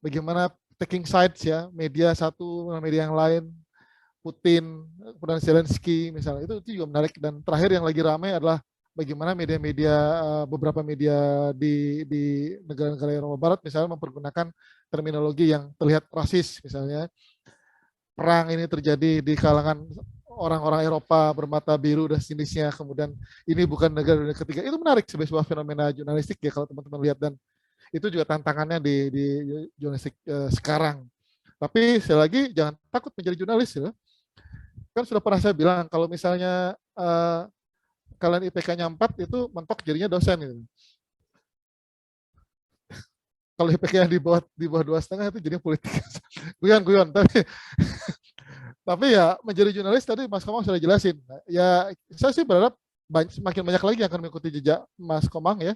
bagaimana taking sides ya, media satu media yang lain, Putin, kemudian Zelensky misalnya, itu juga menarik. Dan terakhir yang lagi ramai adalah bagaimana media-media, beberapa media di negara-negara Eropa Barat misalnya mempergunakan terminologi yang terlihat rasis, misalnya perang ini terjadi di kalangan orang-orang Eropa bermata biru dan sejenisnya, kemudian ini bukan negara dunia ketiga. Itu menarik sebagai sebuah fenomena jurnalistik ya kalau teman-teman lihat, dan itu juga tantangannya di jurnalistik sekarang. Tapi sekali lagi jangan takut menjadi jurnalis ya. Kan sudah pernah saya bilang kalau misalnya kalian IPK-nya 4 itu mentok jadinya dosen gitu. Kalau IPK-nya di bawah 2,5 itu jadinya politik. Guyon tapi ya menjadi jurnalis tadi Mas Komang sudah jelasin. Ya saya sih berharap semakin banyak lagi yang akan mengikuti jejak Mas Komang ya.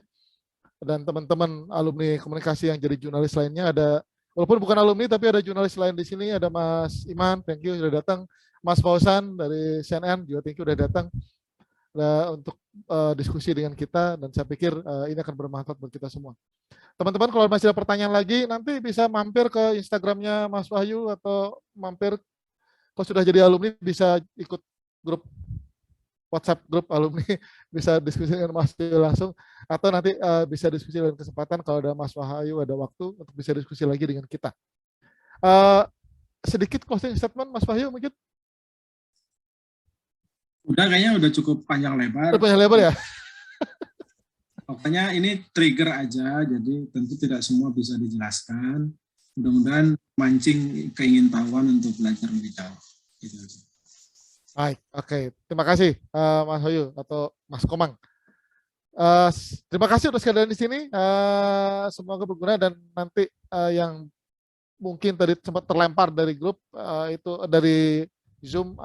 Dan teman-teman alumni komunikasi yang jadi jurnalis lainnya, ada walaupun bukan alumni tapi ada jurnalis lain di sini, ada Mas Iman, thank you sudah datang, Mas Fauzan dari CNN juga thank you sudah datang untuk diskusi dengan kita, dan saya pikir ini akan bermanfaat buat kita semua. Teman-teman kalau masih ada pertanyaan lagi nanti bisa mampir ke Instagramnya Mas Wahyu, atau mampir kalau sudah jadi alumni bisa ikut grup WhatsApp grup alumni, bisa diskusi dengan Mas Wahyu langsung, atau nanti bisa diskusi dengan kesempatan kalau ada Mas Wahyu ada waktu untuk bisa diskusi lagi dengan kita. Sedikit closing statement Mas Wahyu mungkin. Kayaknya udah cukup panjang lebar. Panjang lebar ya. Pokoknya ini trigger aja, jadi tentu tidak semua bisa dijelaskan. Mudah-mudahan mancing keingintahuan untuk belajar lebih jauh. Gitu aja. Baik, oke. Terima kasih Mas Wahyu atau Mas Komang. Terima kasih untuk sekalian di sini. Semoga berguna, dan nanti yang mungkin tadi sempat terlempar dari grup itu dari Zoom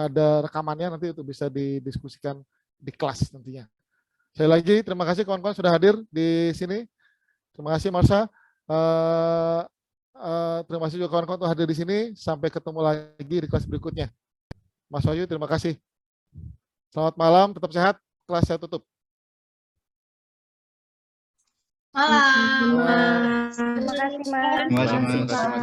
ada rekamannya, nanti itu bisa didiskusikan di kelas nantinya. Sekali lagi terima kasih kawan-kawan sudah hadir di sini. Terima kasih Marsha. Terima kasih juga kawan-kawan untuk hadir di sini. Sampai ketemu lagi di kelas berikutnya. Mas Wahyu, terima kasih. Selamat malam, tetap sehat. Kelas saya tutup. Malam. Terima kasih, Mas. Terima kasih, Mas.